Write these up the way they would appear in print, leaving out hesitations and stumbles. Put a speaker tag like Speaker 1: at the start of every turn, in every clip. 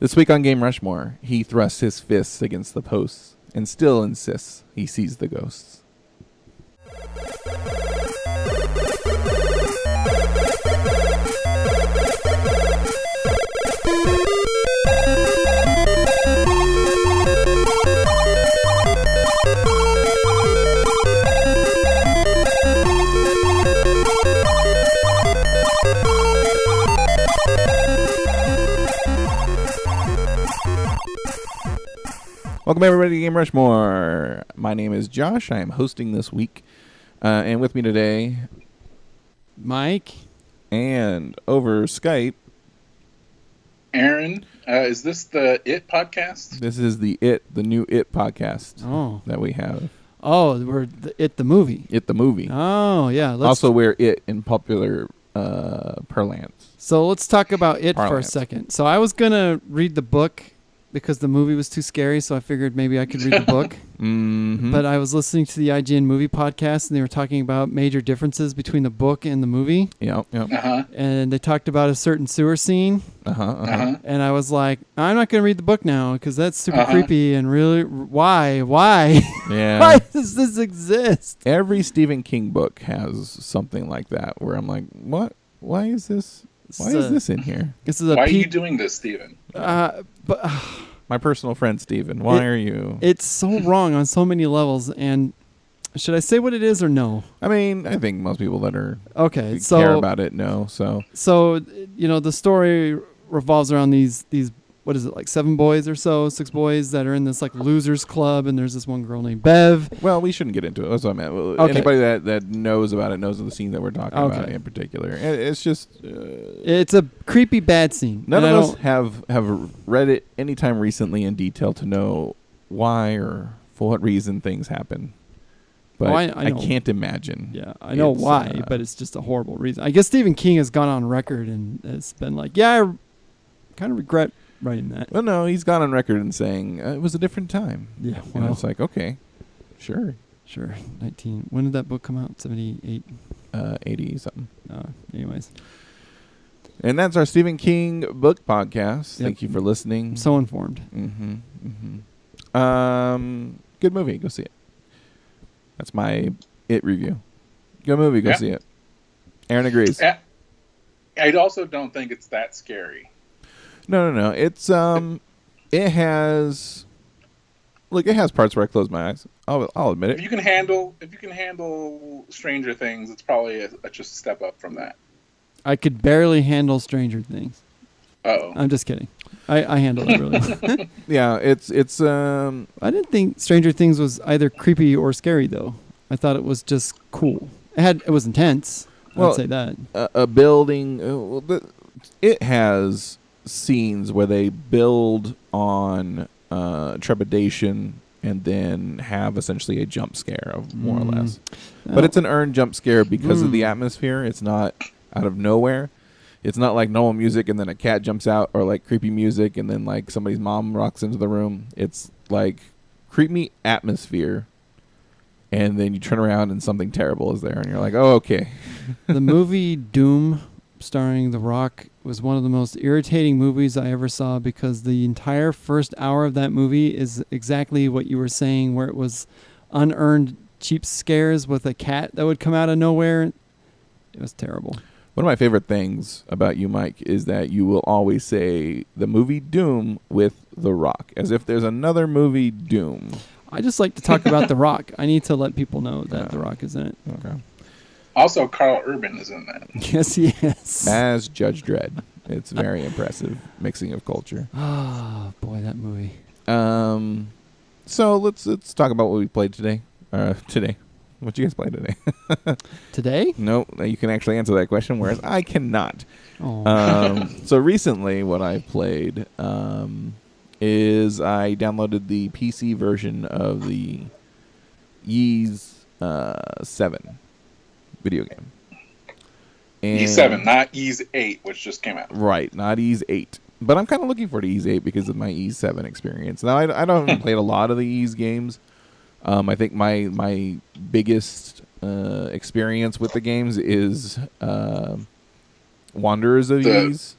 Speaker 1: This week on Game Rushmore, he thrusts his fists against the posts and still insists he sees the ghosts. Welcome everybody to Game Rushmore. My name is Josh. I am hosting this week. And with me today,
Speaker 2: Mike.
Speaker 1: And over Skype,
Speaker 3: Aaron. Is this the It podcast?
Speaker 1: This is the new It podcast that we have.
Speaker 2: Oh, we're the movie.
Speaker 1: It the movie.
Speaker 2: Oh, yeah.
Speaker 1: Also, we're It in popular parlance.
Speaker 2: So let's talk about It for a
Speaker 1: Parlance.
Speaker 2: second. So I was going to read the book because the movie was too scary, so I figured maybe I could read the book.
Speaker 1: Mm-hmm.
Speaker 2: But I was listening to the IGN movie podcast, and they were talking about major differences between the book and the movie.
Speaker 1: Yep.
Speaker 3: Uh-huh.
Speaker 2: And they talked about a certain sewer scene.
Speaker 3: Uh-huh.
Speaker 2: And I was like, I'm not going to read the book now because that's super creepy. And really, why?
Speaker 1: Yeah.
Speaker 2: Why does this exist?
Speaker 1: Every Stephen King book has something like that where I'm like, what? Why is this? Why is this in here?
Speaker 2: This is a
Speaker 3: Why are you doing this, Steven?
Speaker 1: My personal friend Steven, why are you?
Speaker 2: It's so wrong on so many levels. And should I say what it is or no?
Speaker 1: I mean, I think most people that are
Speaker 2: so
Speaker 1: care about it know.
Speaker 2: So the story revolves around these what is it, like 7 boys or so, 6 boys that are in this like losers club, and there's this one girl named Bev.
Speaker 1: Well, we shouldn't get into it. That's what I meant. Well,
Speaker 2: Okay.
Speaker 1: Anybody that knows about it knows of the scene that we're talking about in particular. It's just
Speaker 2: it's a creepy bad scene.
Speaker 1: None of us have read it anytime recently in detail to know why or for what reason things happen. But I can't imagine.
Speaker 2: Yeah, I know why, but it's just a horrible reason. I guess Stephen King has gone on record and has been like, yeah, I kind of regret writing that.
Speaker 1: Well, no, he's gone on record and saying it was a different time.
Speaker 2: Yeah,
Speaker 1: and it's like, okay, sure.
Speaker 2: 19. When did that book come out? 78?
Speaker 1: 80 something.
Speaker 2: Anyways.
Speaker 1: And that's our Stephen King book podcast.
Speaker 2: Yep.
Speaker 1: Thank you for listening.
Speaker 2: I'm so informed.
Speaker 1: Good movie. Go see it. That's my It review. Good movie. Go see it. Aaron agrees.
Speaker 3: I also don't think it's that scary.
Speaker 1: No. It's it has parts where I close my eyes. I'll admit it.
Speaker 3: If you can handle Stranger Things, it's probably just a step up from that.
Speaker 2: I could barely handle Stranger Things.
Speaker 3: Uh-oh.
Speaker 2: I'm just kidding. I handle it really well.
Speaker 1: Yeah, it's
Speaker 2: I didn't think Stranger Things was either creepy or scary though. I thought it was just cool. It was intense. I'd say that.
Speaker 1: A building it has scenes where they build on trepidation and then have essentially a jump scare of more or less. But it's an earned jump scare because of the atmosphere. It's not out of nowhere. It's not like normal music and then a cat jumps out, or like creepy music and then like somebody's mom rocks into the room. It's like creepy atmosphere, and then you turn around and something terrible is there and you're like, oh, okay.
Speaker 2: The movie Doom, starring The Rock, was one of the most irritating movies I ever saw because the entire first hour of that movie is exactly what you were saying, where it was unearned cheap scares with a cat that would come out of nowhere. It was terrible.
Speaker 1: One of my favorite things about you, Mike, is that you will always say the movie Doom with The Rock, as if there's another movie Doom.
Speaker 2: I just like to talk about The Rock. I need to let people know that The Rock is in it.
Speaker 1: Okay.
Speaker 3: Also, Carl Urban is in that.
Speaker 2: Yes, he is.
Speaker 1: As Judge Dredd. It's very impressive mixing of culture.
Speaker 2: Oh, boy, that movie.
Speaker 1: So let's talk about what we played today. What you guys play today?
Speaker 2: Today?
Speaker 1: No, you can actually answer that question, whereas I cannot.
Speaker 2: Oh.
Speaker 1: So recently what I played is I downloaded the PC version of the Ys 7 video game. And
Speaker 3: Ys 7, not Ys 8, which just came out.
Speaker 1: Right, not Ys 8. But I'm kind of looking forward to Ys 8 because of my Ys 7 experience. Now, I don't played a lot of the Ys games. I think my biggest experience with the games is Wanderers of Ys.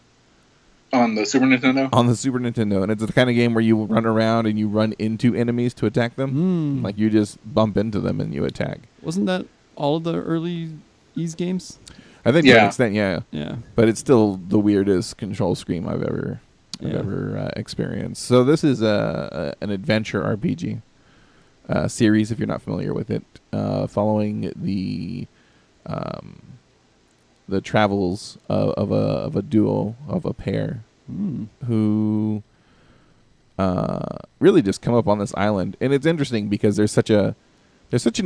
Speaker 3: On the Super Nintendo?
Speaker 1: On the Super Nintendo. And it's the kind of game where you run around and you run into enemies to attack them. Like you just bump into them and you attack.
Speaker 2: Wasn't that all of the early Ys games?
Speaker 1: I think to an extent, yeah.
Speaker 2: Yeah.
Speaker 1: But it's still the weirdest control scheme I've ever experienced. So this is an adventure RPG series, if you're not familiar with it, following the travels of a duo, of a pair who really just come up on this island. And it's interesting because there's such an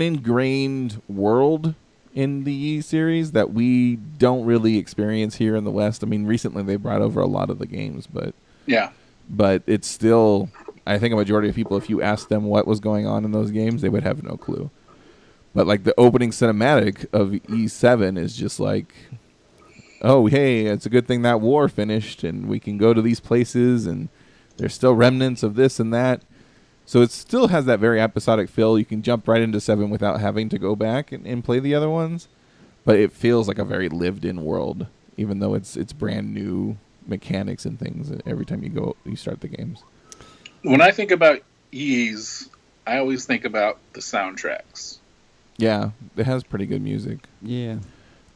Speaker 1: ingrained world in the Yi series that we don't really experience here in the West. I mean, recently they brought over a lot of the games, but it's still, I think a majority of people, if you asked them what was going on in those games, they would have no clue. But like the opening cinematic of E7 is just like, oh, hey, it's a good thing that war finished and we can go to these places and there's still remnants of this and that. So it still has that very episodic feel. You can jump right into 7 without having to go back and play the other ones. But it feels like a very lived-in world, even though it's brand new mechanics and things every time you start the games.
Speaker 3: When I think about Ys, I always think about the soundtracks.
Speaker 1: Yeah, it has pretty good music.
Speaker 2: Yeah.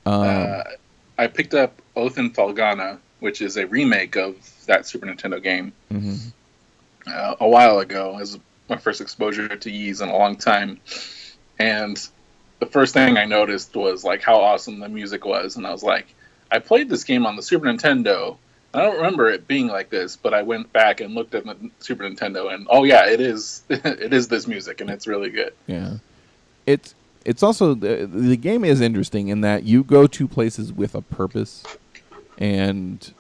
Speaker 3: I picked up Oath in Falgana, which is a remake of that Super Nintendo game. A while ago. It was my first exposure to Ys in a long time. And the first thing I noticed was like how awesome the music was. And I was like, I played this game on the Super Nintendo. I don't remember it being like this, but I went back and looked at the Super Nintendo and it is it is this music and it's really good.
Speaker 1: Yeah. It's also the game is interesting in that you go to places with a purpose and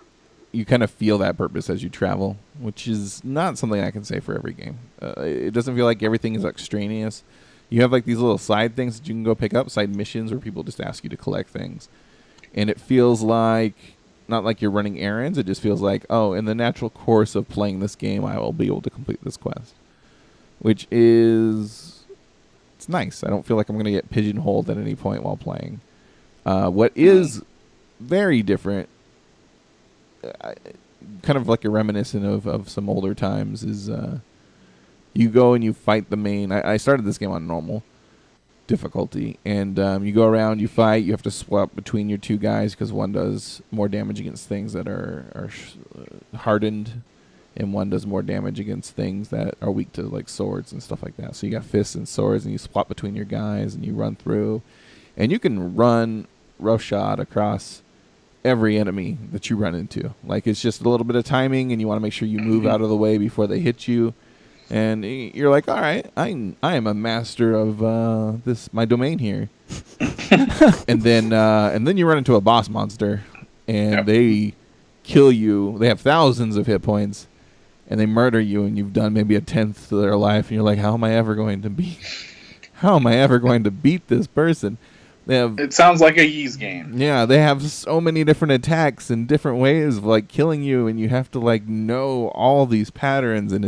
Speaker 1: you kind of feel that purpose as you travel, which is not something I can say for every game. It doesn't feel like everything is extraneous. You have like these little side things that you can go pick up, side missions where people just ask you to collect things. And it feels like, not like you're running errands, it just feels like, oh, in the natural course of playing this game, I will be able to complete this quest. Which is, it's nice. I don't feel like I'm going to get pigeonholed at any point while playing. What is very different, kind of like a reminiscent of some older times, is you go and you fight the main. I started this game on normal difficulty, and you go around, you fight. You have to swap between your two guys because one does more damage against things that are hardened, and one does more damage against things that are weak to like swords and stuff like that. So you got fists and swords, and you swap between your guys, and you run through, and you can run roughshod across every enemy that you run into. Like, it's just a little bit of timing, and you want to make sure you move out of the way before they hit you. And you're like, all right, I am a master of my domain here. and then you run into a boss monster, and they kill you. They have thousands of hit points, and they murder you, and you've done maybe a tenth to their life, and you're like, how am I ever going to beat this person?
Speaker 3: It sounds like a Ys game.
Speaker 1: Yeah, they have so many different attacks and different ways of like killing you, and you have to like know all these patterns, and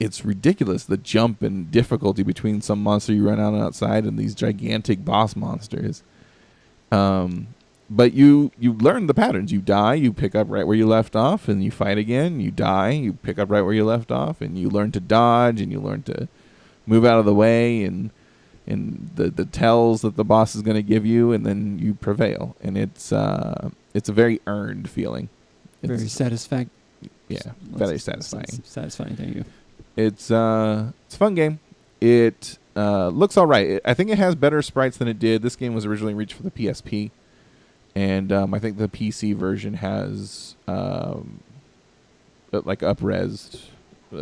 Speaker 1: it's ridiculous, the jump and difficulty between some monster you run outside and these gigantic boss monsters. But you learn the patterns. You die, you pick up right where you left off, and you fight again. You die, you pick up right where you left off, and you learn to dodge, and you learn to move out of the way, and the tells that the boss is going to give you, and then you prevail. And it's a very earned feeling.
Speaker 2: Very satisfying.
Speaker 1: Yeah, very satisfying.
Speaker 2: Satisfying, thank you.
Speaker 1: It's a fun game. It looks all right. I think it has better sprites than it did. This game was originally reached for the PSP, and I think the PC version has like up-resed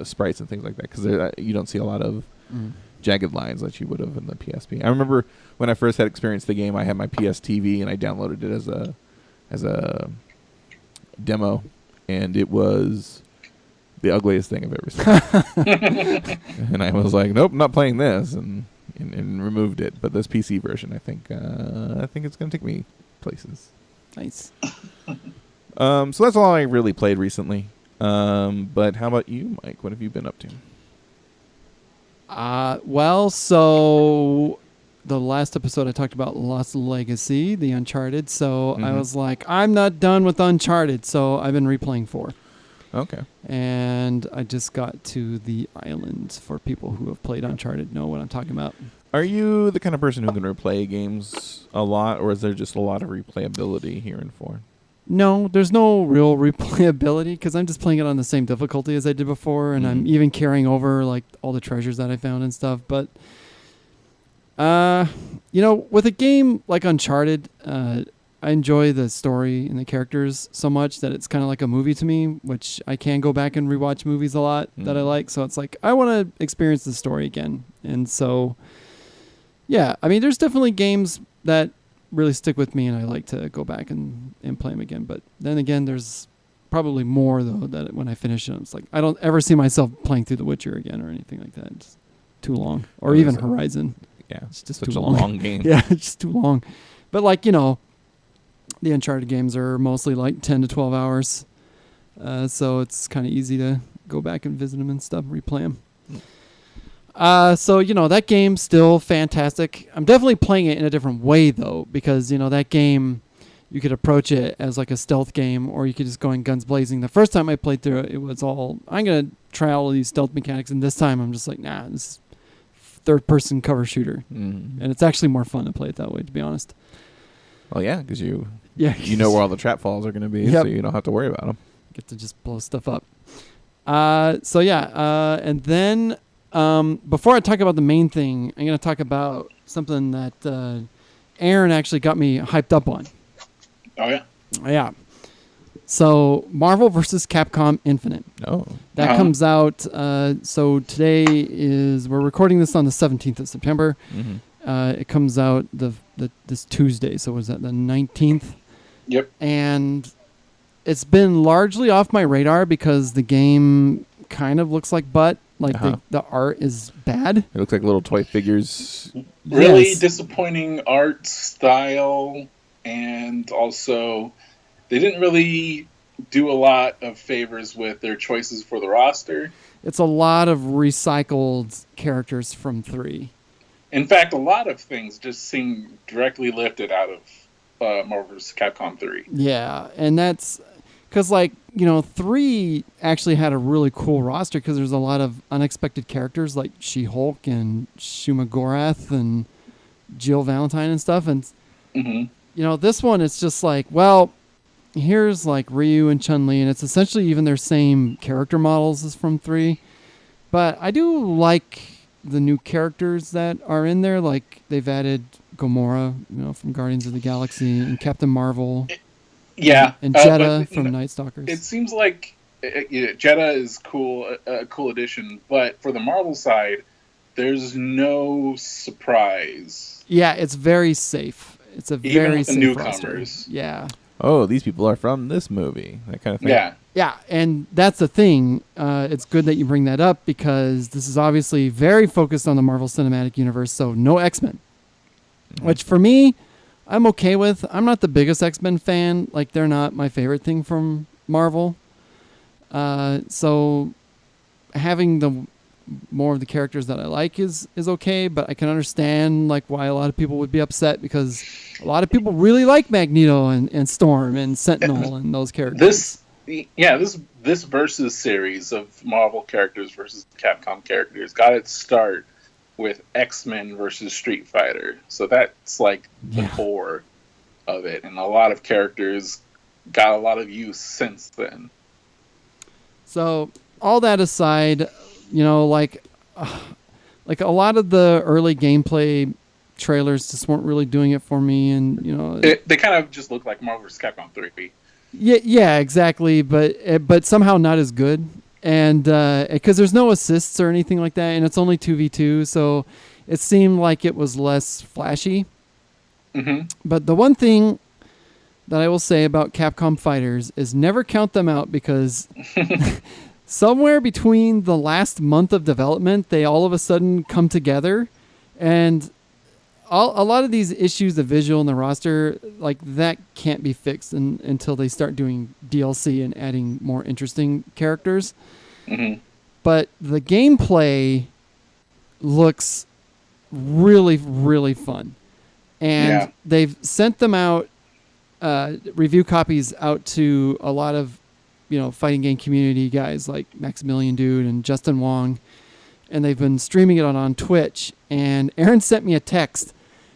Speaker 1: sprites and things like that, because you don't see a lot of jagged lines like you would have in the PSP. I remember when I first had experienced the game, I had my PS TV and I downloaded it as a demo, and it was the ugliest thing I've ever seen. And I was like, nope, I'm not playing this, and removed it. But this PC version, I think it's going to take me places.
Speaker 2: Nice.
Speaker 1: So that's all I really played recently. But how about you, Mike? What have you been up to?
Speaker 2: Well, so the last episode I talked about Lost Legacy, the Uncharted. So I
Speaker 1: Mhm.
Speaker 2: was like, I'm not done with Uncharted. So I've been replaying 4.
Speaker 1: Okay.
Speaker 2: And I just got to the island. For people who have played Uncharted know what I'm talking about.
Speaker 1: Are you the kind of person who can replay games a lot, or is there just a lot of replayability here in 4?
Speaker 2: No, there's no real replayability because I'm just playing it on the same difficulty as I did before, and I'm even carrying over like all the treasures that I found and stuff. But with a game like Uncharted, I enjoy the story and the characters so much that it's kind of like a movie to me, which I can go back and rewatch movies a lot that I like. So it's like I want to experience the story again, and so yeah, I mean, there's definitely games that really stick with me and I like to go back and play them again. But then again, there's probably more though that when I finish them, it's like I don't ever see myself playing through The Witcher again or anything like that. It's too long. Or even Horizon.
Speaker 1: Yeah,
Speaker 2: it's just
Speaker 1: such
Speaker 2: too
Speaker 1: a
Speaker 2: long.
Speaker 1: long game.
Speaker 2: Yeah, it's just too long. But like, the Uncharted games are mostly like 10 to 12 hours. So it's kind of easy to go back and visit them and stuff, replay them. So that game's still fantastic. I'm definitely playing it in a different way though, because that game, you could approach it as like a stealth game, or you could just go in guns blazing. The first time I played through it, it was all I'm gonna try all of these stealth mechanics, and this time I'm just like, nah, this is third-person cover shooter, and it's actually more fun to play it that way, to be honest.
Speaker 1: Well, yeah, because you
Speaker 2: know
Speaker 1: where all the trap falls are going to be, so you don't have to worry about them.
Speaker 2: Get to just blow stuff up. And then. Before I talk about the main thing, I'm going to talk about something that Aaron actually got me hyped up on.
Speaker 3: Oh, yeah?
Speaker 2: Yeah. So, Marvel vs. Capcom Infinite.
Speaker 1: Oh.
Speaker 2: That comes out, so today we're recording this on the 17th of September. Mm-hmm. It comes out this Tuesday, so was that the 19th?
Speaker 3: Yep.
Speaker 2: And it's been largely off my radar because the game kind of looks like butt. Like the art is bad.
Speaker 1: It looks like little toy figures.
Speaker 3: Really disappointing art style, and also they didn't really do a lot of favors with their choices for the roster.
Speaker 2: It's a lot of recycled characters from 3.
Speaker 3: In fact, a lot of things just seem directly lifted out of Marvel vs. Capcom 3.
Speaker 2: Yeah, and that's because 3 actually had a really cool roster because there's a lot of unexpected characters like She-Hulk and Shuma Gorath and Jill Valentine and stuff. And, this one, it's just like, well, here's like Ryu and Chun-Li, and it's essentially even their same character models as from 3. But I do like the new characters that are in there. Like they've added Gamora, from Guardians of the Galaxy, and Captain Marvel.
Speaker 3: Yeah,
Speaker 2: and Jeddah from Night Stalkers.
Speaker 3: It seems like Jeddah is cool, a cool addition, but for the Marvel side, there's no surprise.
Speaker 2: Yeah, it's very safe. It's a very safe
Speaker 3: newcomers.
Speaker 2: Roster. Yeah.
Speaker 1: Oh, these people are from this movie. That kind of thing.
Speaker 3: Yeah.
Speaker 2: Yeah, and that's the thing. It's good that you bring that up because this is obviously very focused on the Marvel Cinematic Universe, so no X-Men. Which for me, I'm okay with. I'm not the biggest X-Men fan. Like, they're not my favorite thing from Marvel. So having the more of the characters that I like is okay, but I can understand like why a lot of people would be upset because a lot of people really like Magneto and Storm and Sentinel and those characters.
Speaker 3: This versus series of Marvel characters versus Capcom characters got its start with X-Men versus Street Fighter. So that's like the core of it. And a lot of characters got a lot of use since then.
Speaker 2: So all that aside, like a lot of the early gameplay trailers just weren't really doing it for me. And,
Speaker 3: they kind of just look like Marvel vs. Capcom 3.
Speaker 2: Yeah, exactly. But somehow not as good. And because there's no assists or anything like that, and it's only 2v2, so it seemed like it was less flashy.
Speaker 3: Mm-hmm.
Speaker 2: But the one thing that I will say about Capcom Fighters is never count them out because somewhere between the last month of development, they all of a sudden come together, and a lot of these issues, the visual and the roster, like that can't be fixed until they start doing DLC and adding more interesting characters.
Speaker 3: Mm-hmm.
Speaker 2: But the gameplay looks really, really fun. And they've sent them out, review copies out to a lot of, fighting game community guys like Maximilian Dude and Justin Wong. And they've been streaming it on Twitch. And Aaron sent me a text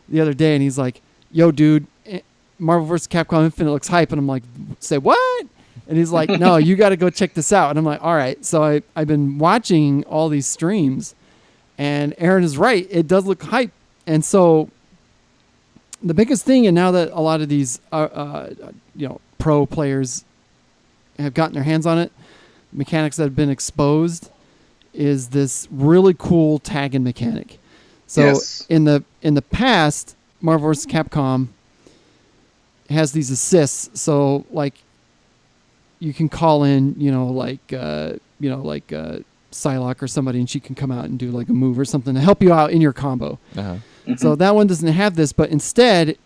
Speaker 2: the other day, and he's like, yo, dude, Marvel vs. Capcom Infinite looks hype. And I'm like, say what? And he's like, no, you got to go check this out. And I'm like, all right. So I've been watching all these streams, and Aaron is right. It does look hype. And so the biggest thing, and now that a lot of these, pro players have gotten their hands on it, mechanics that have been exposed, is this really cool tagging mechanic. So in the past, Marvel vs. Capcom has these assists. So like you can call in, Psylocke or somebody, and she can come out and do like a move or something to help you out in your combo.
Speaker 1: Uh-huh.
Speaker 3: Mm-hmm.
Speaker 2: So that one doesn't have this, but instead,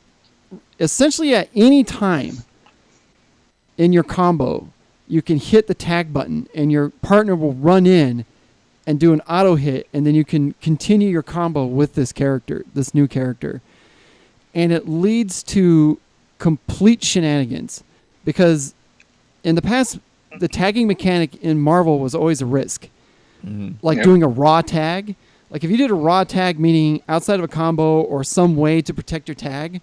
Speaker 2: essentially at any time in your combo, you can hit the tag button and your partner will run in and do an auto hit, and then you can continue your combo with this character, this new character. And it leads to complete shenanigans, because in the past, the tagging mechanic in Marvel was always a risk.
Speaker 1: Mm-hmm.
Speaker 2: Like doing a raw tag. Like if you did a raw tag, meaning outside of a combo or some way to protect your tag,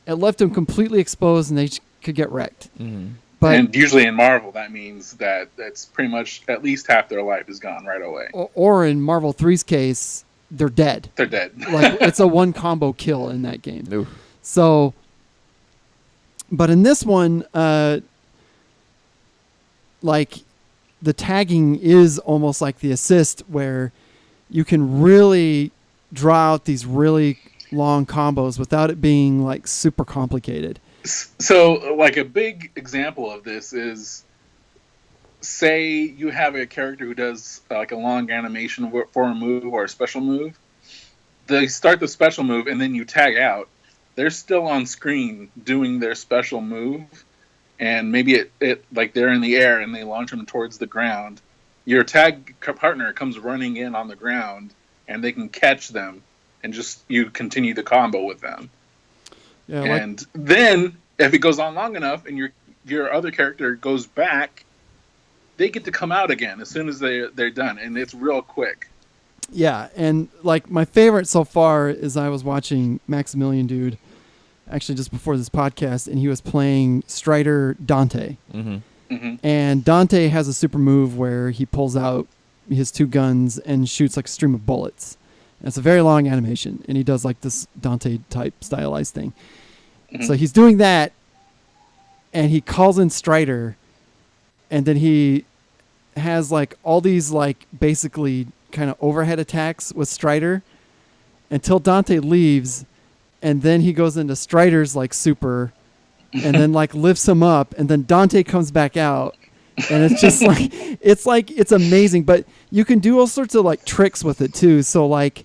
Speaker 2: it left them completely exposed and they could get wrecked.
Speaker 1: Mm-hmm.
Speaker 2: But,
Speaker 3: and usually in Marvel, that means that that's pretty much at least half their life is gone right away.
Speaker 2: Or in Marvel 3's case, they're dead.
Speaker 3: They're dead.
Speaker 2: Like it's a one combo kill in that game.
Speaker 1: Oof.
Speaker 2: So, but in this one, like the tagging is almost like the assist, where you can really draw out these really long combos without it being like super complicated.
Speaker 3: So like a big example of this is, say you have a character who does like a long animation for a move or a special move. They start the special move and then you tag out. They're still on screen doing their special move, and maybe it like they're in the air and they launch them towards the ground. Your tag partner comes running in on the ground and they can catch them, and just you continue the combo with them. Yeah, and then if it goes on long enough and your other character goes back, they get to come out again as soon as they're done, and it's real quick.
Speaker 2: Yeah, and like my favorite so far is I was watching Maximilian Dude, actually just before this podcast, and he was playing Strider Dante.
Speaker 1: Mm-hmm.
Speaker 3: Mm-hmm.
Speaker 2: And Dante has a super move where he pulls out his two guns and shoots like a stream of bullets. And it's a very long animation, and he does like this Dante type stylized thing. Mm-hmm. So he's doing that, and he calls in Strider, and then he has like all these like basically kind of overhead attacks with Strider until Dante leaves, and then he goes into Strider's like super, and then like lifts him up, and then Dante comes back out, and it's just like it's amazing. But you can do all sorts of like tricks with it too. So like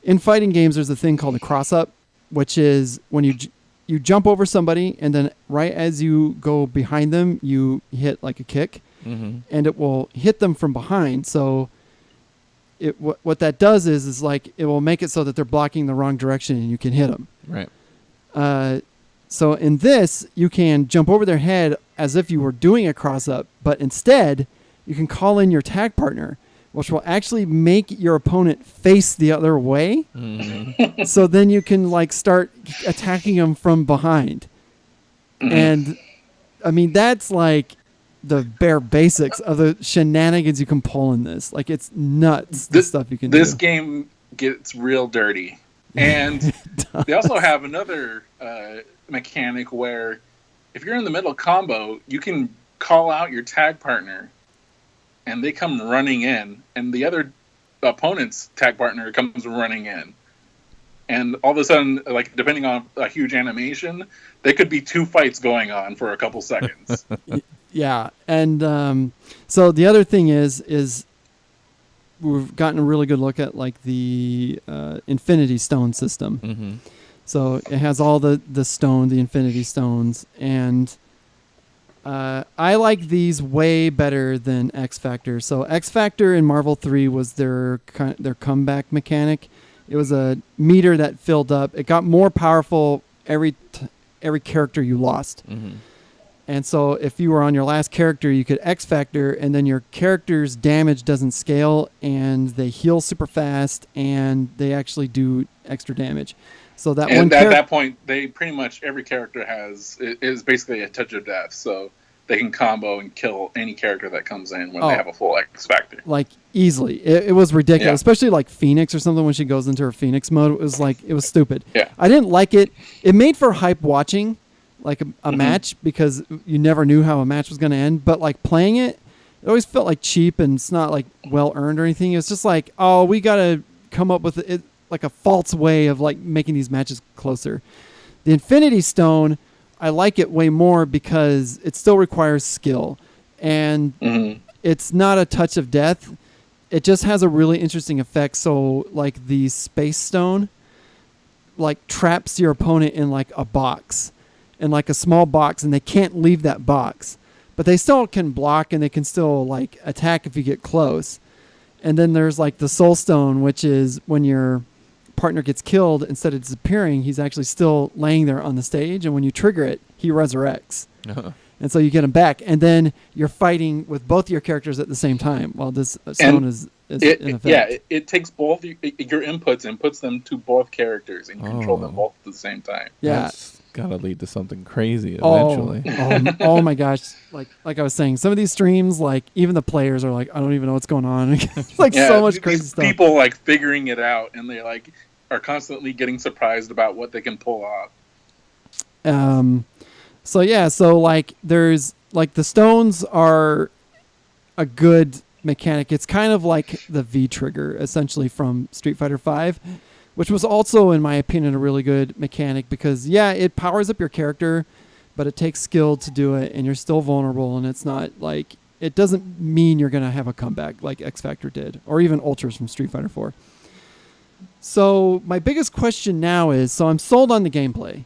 Speaker 2: in fighting games, there's a thing called a cross up, which is when you jump over somebody, and then right as you go behind them, you hit like a kick,
Speaker 1: mm-hmm.
Speaker 2: and it will hit them from behind. So what that does is like it will make it so that they're blocking the wrong direction and you can hit them.
Speaker 1: Right.
Speaker 2: So in this, you can jump over their head as if you were doing a cross up, but instead you can call in your tag partner, which will actually make your opponent face the other way.
Speaker 1: Mm-hmm.
Speaker 2: So then you can like start attacking them from behind.
Speaker 3: Mm-hmm.
Speaker 2: And I mean, that's like the bare basics of the shenanigans you can pull in this. Like it's nuts, the stuff you can do.
Speaker 3: This game gets real dirty. And they also have another mechanic where if you're in the middle combo, you can call out your tag partner and they come running in, and the other opponent's tag partner comes running in. And all of a sudden, like depending on a huge animation, there could be two fights going on for a couple seconds.
Speaker 2: Yeah, and so the other thing is we've gotten a really good look at like the Infinity Stone system.
Speaker 1: Mm-hmm.
Speaker 2: So it has all the Infinity Stones, and I like these way better than X Factor. So X Factor in Marvel 3 was their comeback mechanic. It was a meter that filled up. It got more powerful every character you lost.
Speaker 1: Mm-hmm.
Speaker 2: And so if you were on your last character, you could X Factor, and then your character's damage doesn't scale, and they heal super fast, and they actually do extra damage. So that
Speaker 3: and at that point, they pretty much every character is basically a touch of death, so they can combo and kill any character that comes in when they have a full X Factor.
Speaker 2: Like easily, it was ridiculous. Especially like Phoenix or something when she goes into her Phoenix mode. It was stupid.
Speaker 3: Yeah,
Speaker 2: I didn't like it. It made for hype watching, like a match, because you never knew how a match was going to end. But like playing it always felt like cheap, and it's not like well earned or anything. It's just like, oh, we got to come up with it. Like a false way of like making these matches closer. The Infinity Stone, I like it way more because it still requires skill, and it's not a touch of death. It just has a really interesting effect. So like the Space Stone like traps your opponent in like a box, in like a small box, and they can't leave that box, but they still can block, and they can still like attack if you get close. And then there's like the Soul Stone, which is when your partner gets killed, instead of disappearing, he's actually still laying there on the stage, and when you trigger it, he resurrects. And so you get him back, and then you're fighting with both your characters at the same time while this stone is in effect.
Speaker 3: Yeah, it takes both your inputs and puts them to both characters and control them both at the same time.
Speaker 2: Yeah,
Speaker 1: that's gotta lead to something crazy eventually.
Speaker 2: Oh my gosh! Like I was saying, some of these streams, like even the players are like, I don't even know what's going on. It's like so much crazy stuff.
Speaker 3: People like figuring it out, and they like are constantly getting surprised about what they can pull off.
Speaker 2: So like there's like the stones are a good mechanic. It's kind of like the V trigger essentially from Street Fighter V, which was also, in my opinion, a really good mechanic because it powers up your character, but it takes skill to do it, and you're still vulnerable, and it's not like, it doesn't mean you're gonna have a comeback like X Factor did, or even Ultras from Street Fighter 4. So my biggest question now is, so I'm sold on the gameplay.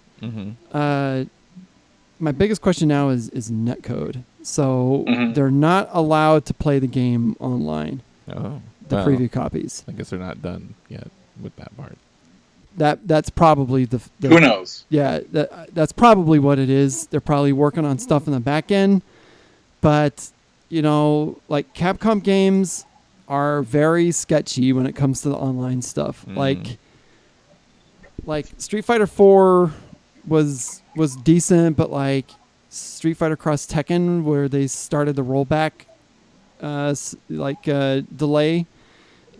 Speaker 2: My biggest question now is netcode. So they're not allowed to play the game online.
Speaker 1: The
Speaker 2: preview copies.
Speaker 1: I guess they're not done yet with that part.
Speaker 2: That's probably the
Speaker 3: who knows?
Speaker 2: Yeah, that's probably what it is. They're probably working on stuff in the back end, but like Capcom games are very sketchy when it comes to the online stuff. Like Street Fighter 4 was decent, but like Street Fighter Cross Tekken, where they started the rollback delay,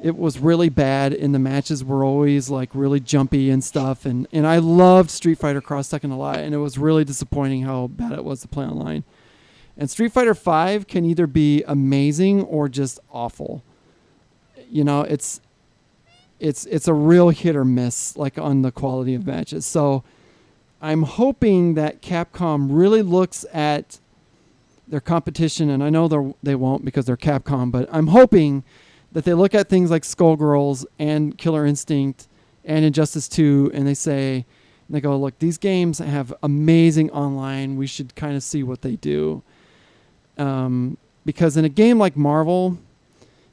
Speaker 2: it was really bad, and the matches were always like really jumpy and stuff, and I loved Street Fighter Cross Tekken a lot, and it was really disappointing how bad it was to play online. And Street Fighter V can either be amazing or just awful. It's a real hit or miss, like on the quality of matches. So I'm hoping that Capcom really looks at their competition, and I know they won't because they're Capcom, but I'm hoping that they look at things like Skullgirls and Killer Instinct and Injustice 2, and they go, look, these games have amazing online. We should kind of see what they do. Because in a game like Marvel,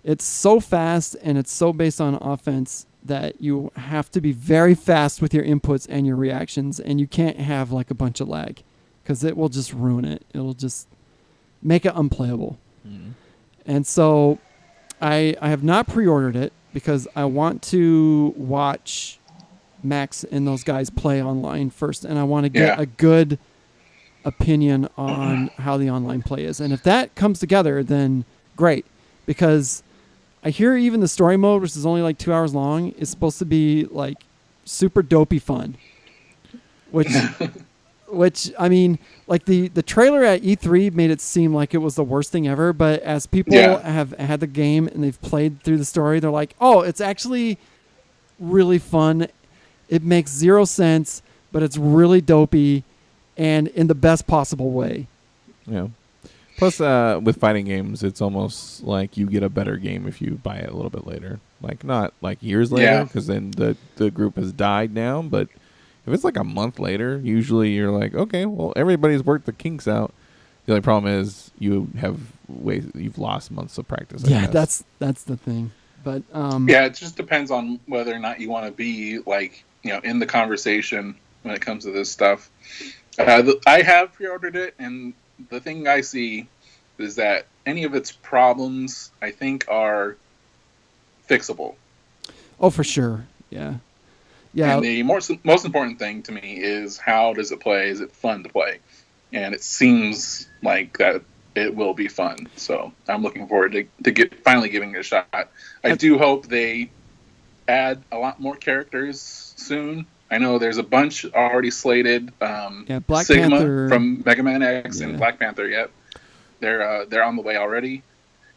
Speaker 2: it's so fast and it's so based on offense that you have to be very fast with your inputs and your reactions, and you can't have like a bunch of lag because it will just ruin it. It'll just make it unplayable. And so I have not pre-ordered it because I want to watch Max and those guys play online first, and I want to get a good opinion on how the online play is. And if that comes together, then great, because I hear even the story mode, which is only like 2 hours long, is supposed to be like super dopey fun, which I mean, like the trailer at E3 made it seem like it was the worst thing ever, but as people have had the game and they've played through the story, they're like, oh, it's actually really fun. It makes zero sense, but it's really dopey and in the best possible way.
Speaker 1: Yeah. Plus, with fighting games, it's almost like you get a better game if you buy it a little bit later. Like, not like years later, because then the group has died now. But if it's like a month later, usually you're like, okay, well, everybody's worked the kinks out. The only problem is you've lost months of practice. I guess.
Speaker 2: That's the thing. But
Speaker 3: Yeah, it just depends on whether or not you want to be like, in the conversation when it comes to this stuff. I have pre-ordered it, and the thing I see is that any of its problems, I think, are fixable.
Speaker 2: oh, for sure, yeah.
Speaker 3: And the most important thing to me is, how does it play? Is it fun to play? And it seems like that it will be fun. So I'm looking forward to finally giving it a shot. I do hope they add a lot more characters soon. I know there's a bunch already slated.
Speaker 2: Black
Speaker 3: Sigma
Speaker 2: Panther
Speaker 3: from Mega Man X and Black Panther. Yep, they're on the way already.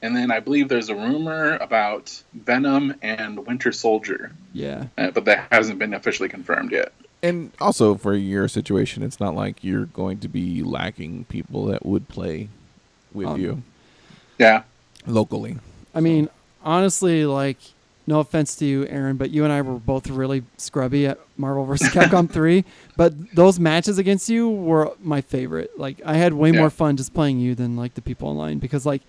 Speaker 3: And then I believe there's a rumor about Venom and Winter Soldier.
Speaker 2: Yeah.
Speaker 3: But that hasn't been officially confirmed yet.
Speaker 1: And also, for your situation, it's not like you're going to be lacking people that would play with you.
Speaker 3: Yeah.
Speaker 1: Locally.
Speaker 2: I mean, honestly, like, no offense to you, Aaron, but you and I were both really scrubby at Marvel vs. Capcom 3. But those matches against you were my favorite. Like, I had way more fun just playing you than, like, the people online. Because, like,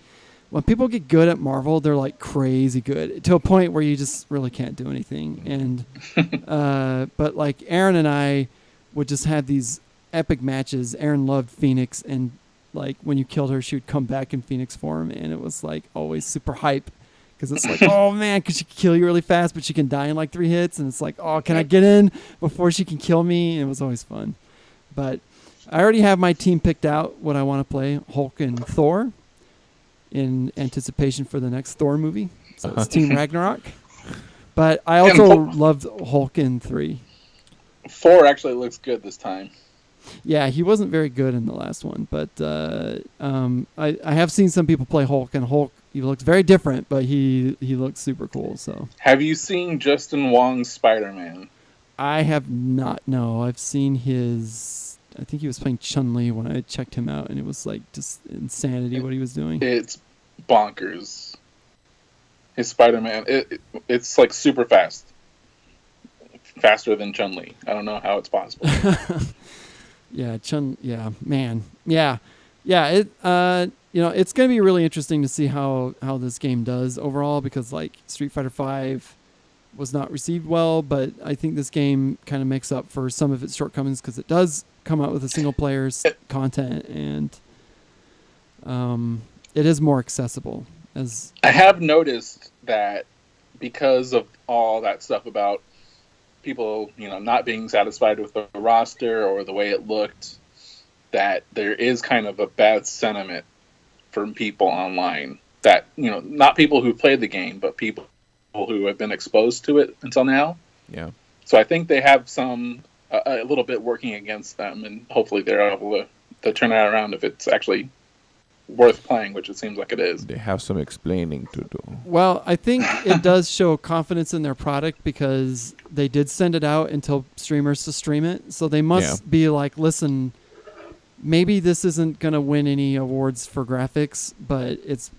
Speaker 2: when people get good at Marvel, they're like crazy good to a point where you just really can't do anything. And but like Aaron and I would just have these epic matches. Aaron loved Phoenix, and like when you killed her, she would come back in Phoenix form, and it was like always super hype because it's like, oh man, because she can kill you really fast, but she can die in like 3 hits, and it's like, oh, can I get in before she can kill me? And it was always fun. But I already have my team picked out. What I want to play: Hulk and Thor, in anticipation for the next Thor movie. So it's Team Ragnarok. But I also loved Hulk in 3.
Speaker 3: 4 actually looks good this time.
Speaker 2: Yeah, he wasn't very good in the last one. But I have seen some people play Hulk, and Hulk, he looks very different, but he looks super cool. So
Speaker 3: have you seen Justin Wong's Spider-Man?
Speaker 2: I have not. No, I've seen his... I think he was playing Chun-Li when I checked him out, and it was like just insanity what he was doing.
Speaker 3: It's bonkers. His Spider-Man, it's like super fast. Faster than Chun-Li. I don't know how it's possible.
Speaker 2: Yeah, man. Yeah. It's going to be really interesting to see how this game does overall, because like Street Fighter V was not received well, but I think this game kind of makes up for some of its shortcomings because it does come out with a single player content, and it is more accessible. As
Speaker 3: I have noticed that because of all that stuff about people, not being satisfied with the roster or the way it looked, that there is kind of a bad sentiment from people online. That, not people who played the game, but people who have been exposed to it until now.
Speaker 1: Yeah.
Speaker 3: So I think they have a little bit working against them, and hopefully they're able to turn it around if it's actually worth playing, which it seems like it is.
Speaker 1: They have some explaining to do.
Speaker 2: Well, I think it does show confidence in their product because they did send it out and tell streamers to stream it. So they must be like, listen, maybe this isn't going to win any awards for graphics, but it's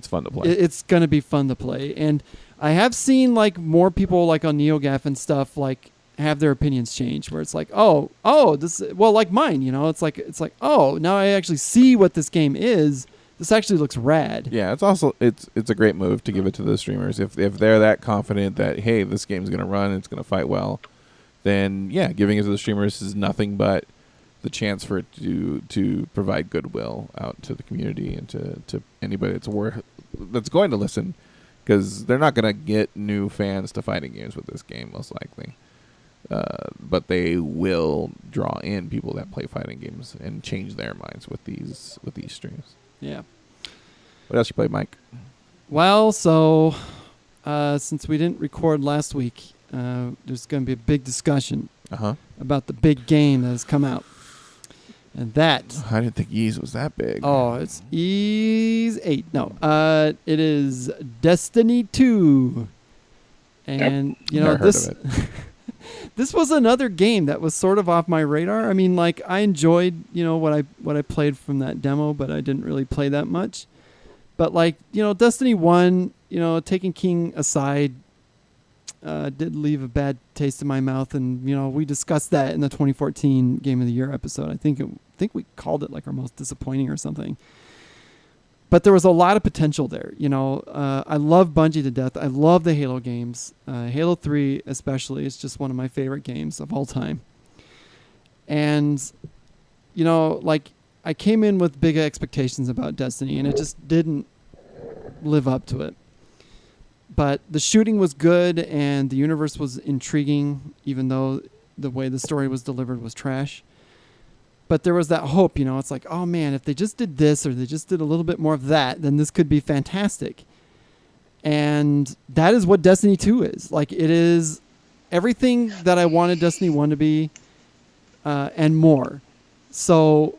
Speaker 1: fun to play.
Speaker 2: It's going to be fun to play. And I have seen like more people like on NeoGAF and stuff like have their opinions change, where it's like, oh, this, well, like mine, it's like, oh, now I actually see what this game is. This actually looks rad.
Speaker 1: Yeah, it's also it's a great move to give it to the streamers if they're that confident that, hey, this game's gonna run, it's gonna fight well, then yeah, giving it to the streamers is nothing but the chance for it to provide goodwill out to the community and to anybody that's going to listen, because they're not gonna get new fans to fighting games with this game most likely. But they will draw in people that play fighting games and change their minds with these streams.
Speaker 2: Yeah.
Speaker 1: What else you played, Mike?
Speaker 2: Well, so since we didn't record last week, there's going to be a big discussion about the big game that has come out, and that
Speaker 1: I didn't think Ys was that big.
Speaker 2: Oh, it's Ys 8. No, it is Destiny 2, and
Speaker 1: Never
Speaker 2: this.
Speaker 1: heard of it.
Speaker 2: This was another game that was sort of off my radar. I mean, like, I enjoyed, what I played from that demo, but I didn't really play that much. But like, Destiny 1, Taken King aside, did leave a bad taste in my mouth, and we discussed that in the 2014 Game of the Year episode. I think we called it like our most disappointing or something. but there was a lot of potential there. I love Bungie to death. I love the Halo games. Halo 3 especially is just one of my favorite games of all time. And, like, I came in with big expectations about Destiny, and it just didn't live up to it. But the shooting was good, and the universe was intriguing, even though the way the story was delivered was trash. But there was that hope, it's like, oh man, if they just did this or they just did a little bit more of that, then this could be fantastic. And that is what Destiny 2 is. Like, it is everything that I wanted Destiny 1 to be, and more. So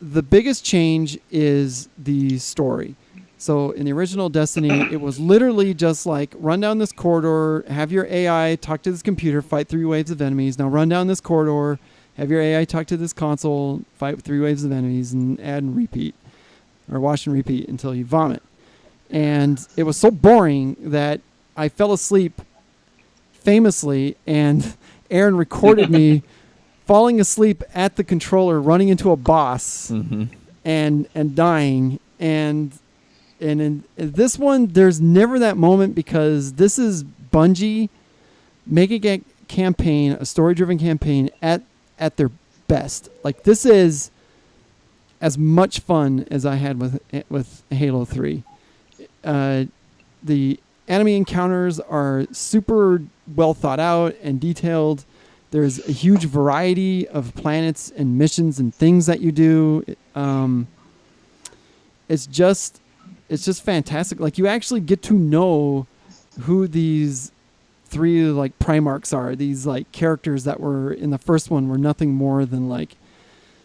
Speaker 2: the biggest change is the story. So in the original Destiny, it was literally just like, run down this corridor, have your AI talk to this computer, fight 3 waves of enemies. Now run down this corridor, have your AI talk to this console, fight 3 waves of enemies, and add and repeat, or wash and repeat until you vomit. And it was so boring that I fell asleep famously, and Aaron recorded me falling asleep at the controller, running into a boss, and dying. And in this one, there's never that moment, because this is Bungie making a campaign, a story-driven campaign at their best. Like, this is as much fun as I had with Halo 3. The enemy encounters are super well thought out and detailed. There's a huge variety of planets and missions and things that you do. It's just fantastic. Like, you actually get to know who these 3 like Primarchs are. These like characters that were in the first one were nothing more than like,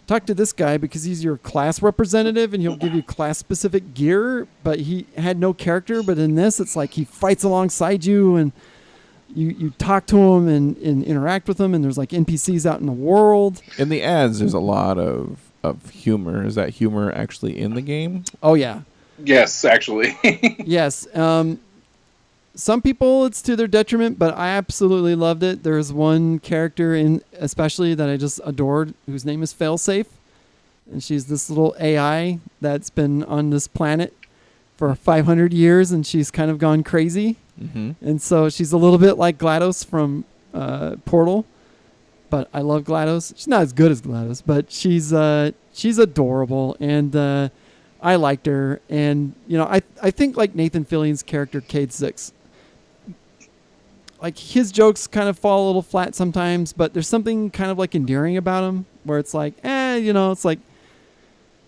Speaker 2: talk to this guy because he's your class representative and he'll give you class specific gear, but he had no character. But in this, it's like he fights alongside you, and you talk to him and interact with him, and there's like NPCs out in the world.
Speaker 1: In the ads, there's a lot of humor. Is that humor actually in the game?
Speaker 2: Oh yeah.
Speaker 3: Yes, actually.
Speaker 2: Yes. Some people, it's to their detriment, but I absolutely loved it. There's one character especially that I just adored, whose name is Failsafe, and she's this little AI that's been on this planet for 500 years, and she's kind of gone crazy. And so she's a little bit like GLaDOS from Portal, but I love GLaDOS. She's not as good as GLaDOS, but she's adorable, and I liked her. And I think like Nathan Fillion's character Cade Six, like, his jokes kind of fall a little flat sometimes, but there's something kind of like endearing about him, where it's like, it's like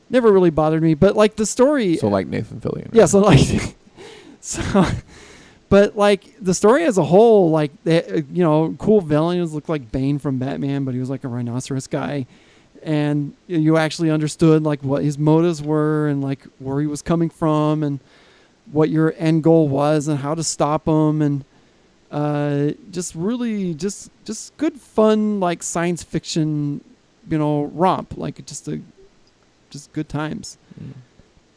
Speaker 2: never really bothered me. But like the story,
Speaker 1: so like Nathan Fillion, right?
Speaker 2: Yeah, so like but like the story as a whole, like, cool villains looked like Bane from Batman, but he was like a rhinoceros guy, and you actually understood like what his motives were and like where he was coming from and what your end goal was and how to stop him. And just really just good fun, like science fiction, romp, like just good times.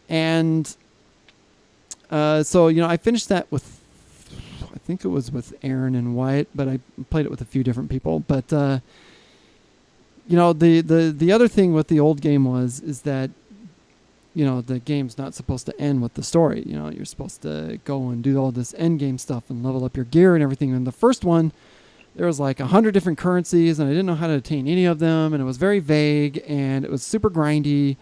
Speaker 2: And so I finished that with, I think it was with Aaron and Wyatt, but I played it with a few different people. But the other thing with the old game is that the game's not supposed to end with the story. You're supposed to go and do all this end game stuff and level up your gear and everything. And the first one, there was like 100 different currencies, and I didn't know how to attain any of them, and it was very vague, and it was super grindy.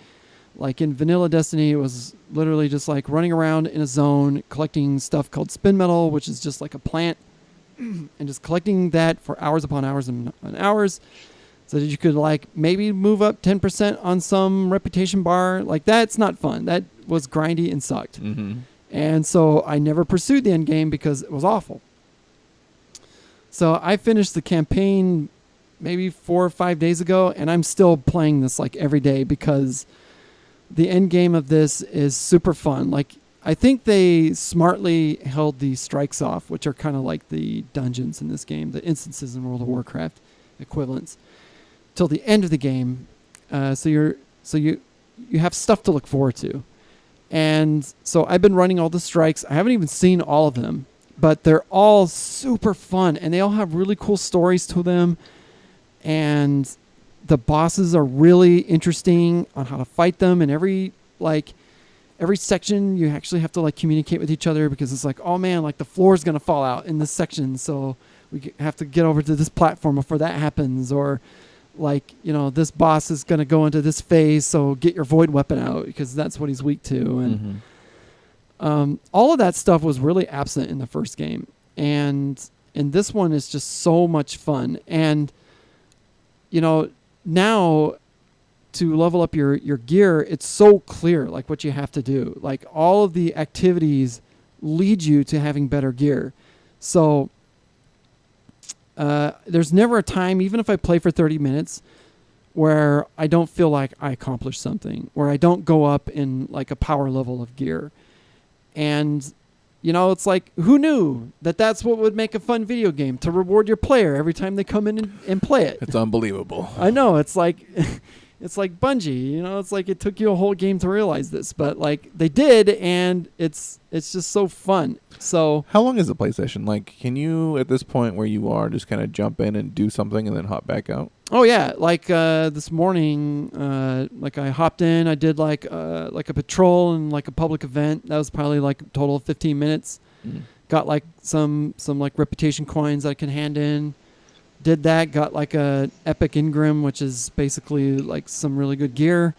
Speaker 2: Like in vanilla Destiny, it was literally just like running around in a zone, collecting stuff called spin metal, which is just like a plant, and just collecting that for hours upon hours and hours, so that you could like maybe move up 10% on some reputation bar. Like, that's not fun. That was grindy and sucked. And so I never pursued the end game because it was awful. So I finished the campaign maybe 4 or 5 days ago, and I'm still playing this like every day because the end game of this is super fun. Like, I think they smartly held the strikes off, which are kind of like the dungeons in this game, the instances in World of Warcraft equivalents, till the end of the game. So you have stuff to look forward to. And so I've been running all the strikes. I haven't even seen all of them, but they're all super fun, and they all have really cool stories to them. And the bosses are really interesting on how to fight them, and every every section you actually have to like communicate with each other, because it's like, oh man, like the floor is gonna fall out in this section, so we have to get over to this platform before that happens, or like, you know, this boss is gonna go into this phase, so get your void weapon out because that's what he's weak to, and all of that stuff was really absent in the first game, and this one is just so much fun. And you know, now to level up your gear, it's so clear like what you have to do. Like all of the activities lead you to having better gear. So there's never a time, even if I play for 30 minutes, where I don't feel like I accomplished something, where I don't go up in like a power level of gear. And you know, it's like, who knew that that's what would make a fun video game, to reward your player every time they come in and play it.
Speaker 1: It's unbelievable.
Speaker 2: I know, it's like it's like Bungie, you know, it's like it took you a whole game to realize this, but like they did, and it's just so fun. So
Speaker 1: how long is the PlayStation? Like, can you at this point where you are just kind of jump in and do something and then hop back out?
Speaker 2: Oh yeah, like this morning, like I hopped in, I did like a patrol and like a public event. That was probably like a total of 15 minutes. Got like some like reputation coins that I can hand in. Did that, got like a epic Ingram, which is basically like some really good gear,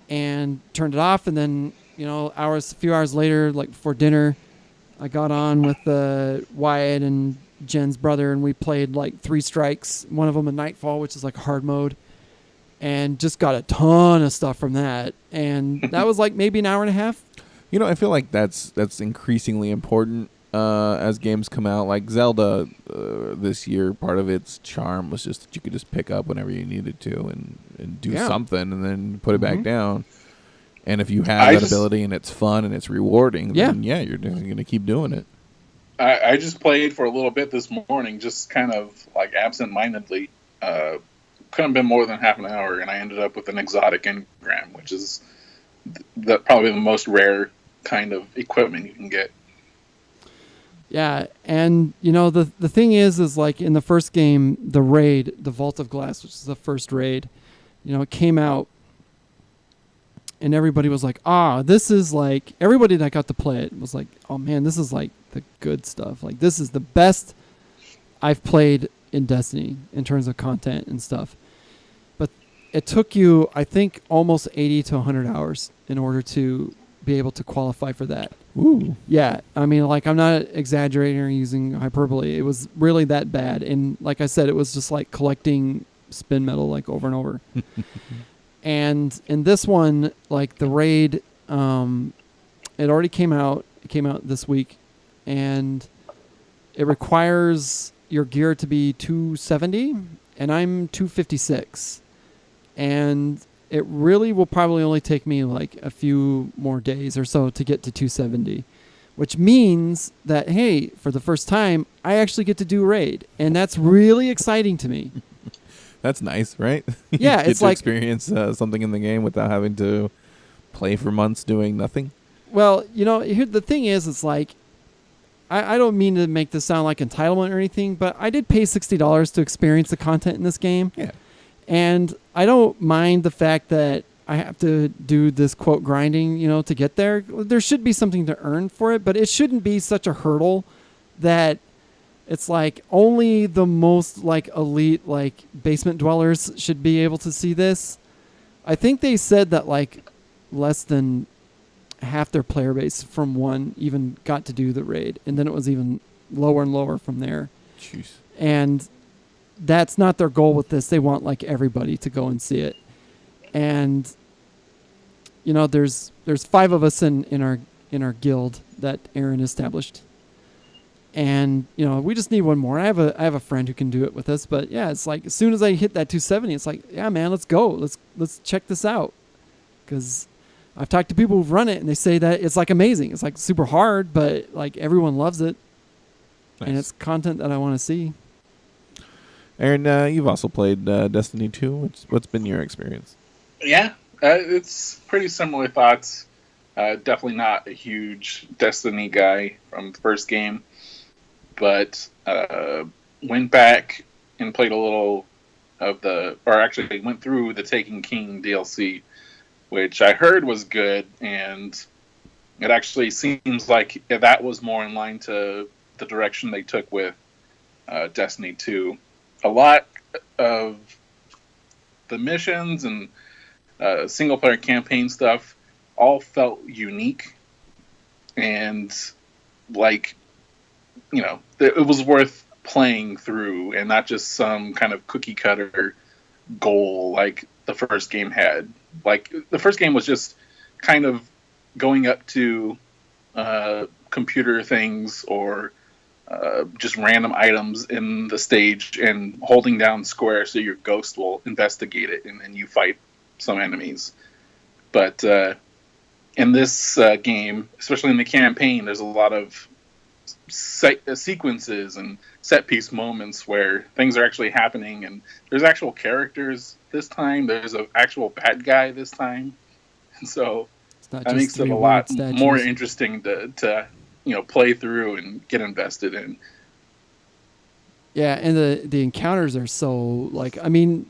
Speaker 2: and turned it off. And then, you know, a few hours later, like before dinner, I got on with Wyatt and Jen's brother, and we played like 3 strikes, one of them a Nightfall, which is like hard mode, and just got a ton of stuff from that. And that was like maybe an hour and a half.
Speaker 1: You know, I feel like that's increasingly important as games come out. Like Zelda this year, part of its charm was just that you could just pick up whenever you needed to and do something and then put it back down. And if you have that ability and it's fun and it's rewarding, then you're going to keep doing it.
Speaker 3: I just played for a little bit this morning, just kind of like absent-mindedly. Couldn't have been more than half an hour, and I ended up with an exotic engram, which is probably the most rare kind of equipment you can get.
Speaker 2: Yeah, and you know, the thing is like in the first game, the raid, the Vault of Glass, which is the first raid, you know, it came out, and everybody was like, this is like, everybody that got to play it was like, oh man, this is like the good stuff. Like, this is the best I've played in Destiny in terms of content and stuff. But it took you, I think, almost 80 to 100 hours in order to be able to qualify for that.
Speaker 1: Ooh.
Speaker 2: Yeah, I mean, like, I'm not exaggerating or using hyperbole. It was really that bad. And like I said, it was just like collecting spin metal like over and over. And in this one, like the raid, it already came out. It came out this week, and it requires your gear to be 270, and I'm 256. And it really will probably only take me like a few more days or so to get to 270, which means that, hey, for the first time, I actually get to do raid, and that's really exciting to me.
Speaker 1: That's nice, right?
Speaker 2: Yeah,
Speaker 1: you
Speaker 2: it's
Speaker 1: get to
Speaker 2: like
Speaker 1: experience something in the game without having to play for months doing nothing.
Speaker 2: Well, you know, here the thing is, it's like, I don't mean to make this sound like entitlement or anything, but I did pay $60 to experience the content in this game.
Speaker 1: Yeah.
Speaker 2: And I don't mind the fact that I have to do this, quote, grinding, you know, to get there. There should be something to earn for it, but it shouldn't be such a hurdle that it's like only the most like elite like basement dwellers should be able to see this. I think they said that like less than half their player base from one even got to do the raid, and then it was even lower and lower from there.
Speaker 1: Jeez.
Speaker 2: And that's not their goal with this. They want like everybody to go and see it. And you know, there's 5 of us in our guild that Aaron established. And you know, we just need one more. I have a friend who can do it with us, but yeah, it's like as soon as I hit that 270, it's like, yeah, man, let's go. Let's check this out. Cuz I've talked to people who've run it and they say that it's like amazing. It's like super hard, but like everyone loves it. Nice. And it's content that I want to see.
Speaker 1: Aaron, you've also played Destiny 2. What's been your experience?
Speaker 3: Yeah, it's pretty similar thoughts. Definitely not a huge Destiny guy from the first game, but went back and played a little of went through the Taken King DLC, which I heard was good, and it actually seems like that was more in line to the direction they took with Destiny 2. A lot of the missions and single player campaign stuff all felt unique and like, it was worth playing through and not just some kind of cookie cutter goal like the first game had. Like, the first game was just kind of going up to computer things or just random items in the stage and holding down square so your ghost will investigate it and then you fight some enemies. But in this game, especially in the campaign, there's a lot of sequences and set piece moments where things are actually happening, and there's actual characters this time. There's an actual bad guy this time, and so that makes it a lot more interesting to play through and get invested in.
Speaker 2: Yeah, and the encounters are so, like, I mean,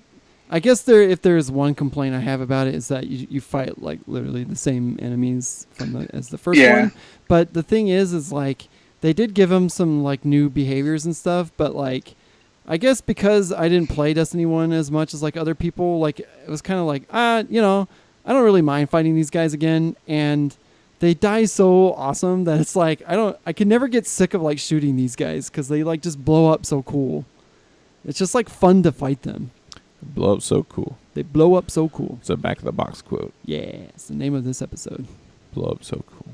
Speaker 2: I guess if there's one complaint I have about it is that you fight like literally the same enemies as the first one. But the thing is like they did give them some like new behaviors and stuff, but like I guess because I didn't play Destiny 1 as much as like other people, like it was kind of like, I don't really mind fighting these guys again, and they die so awesome that it's like I can never get sick of like shooting these guys because they like just blow up so cool. It's just like fun to fight them.
Speaker 1: Blow up so cool.
Speaker 2: They blow up so cool.
Speaker 1: It's a back of the box quote.
Speaker 2: Yeah, it's the name of this episode.
Speaker 1: Blow up so cool.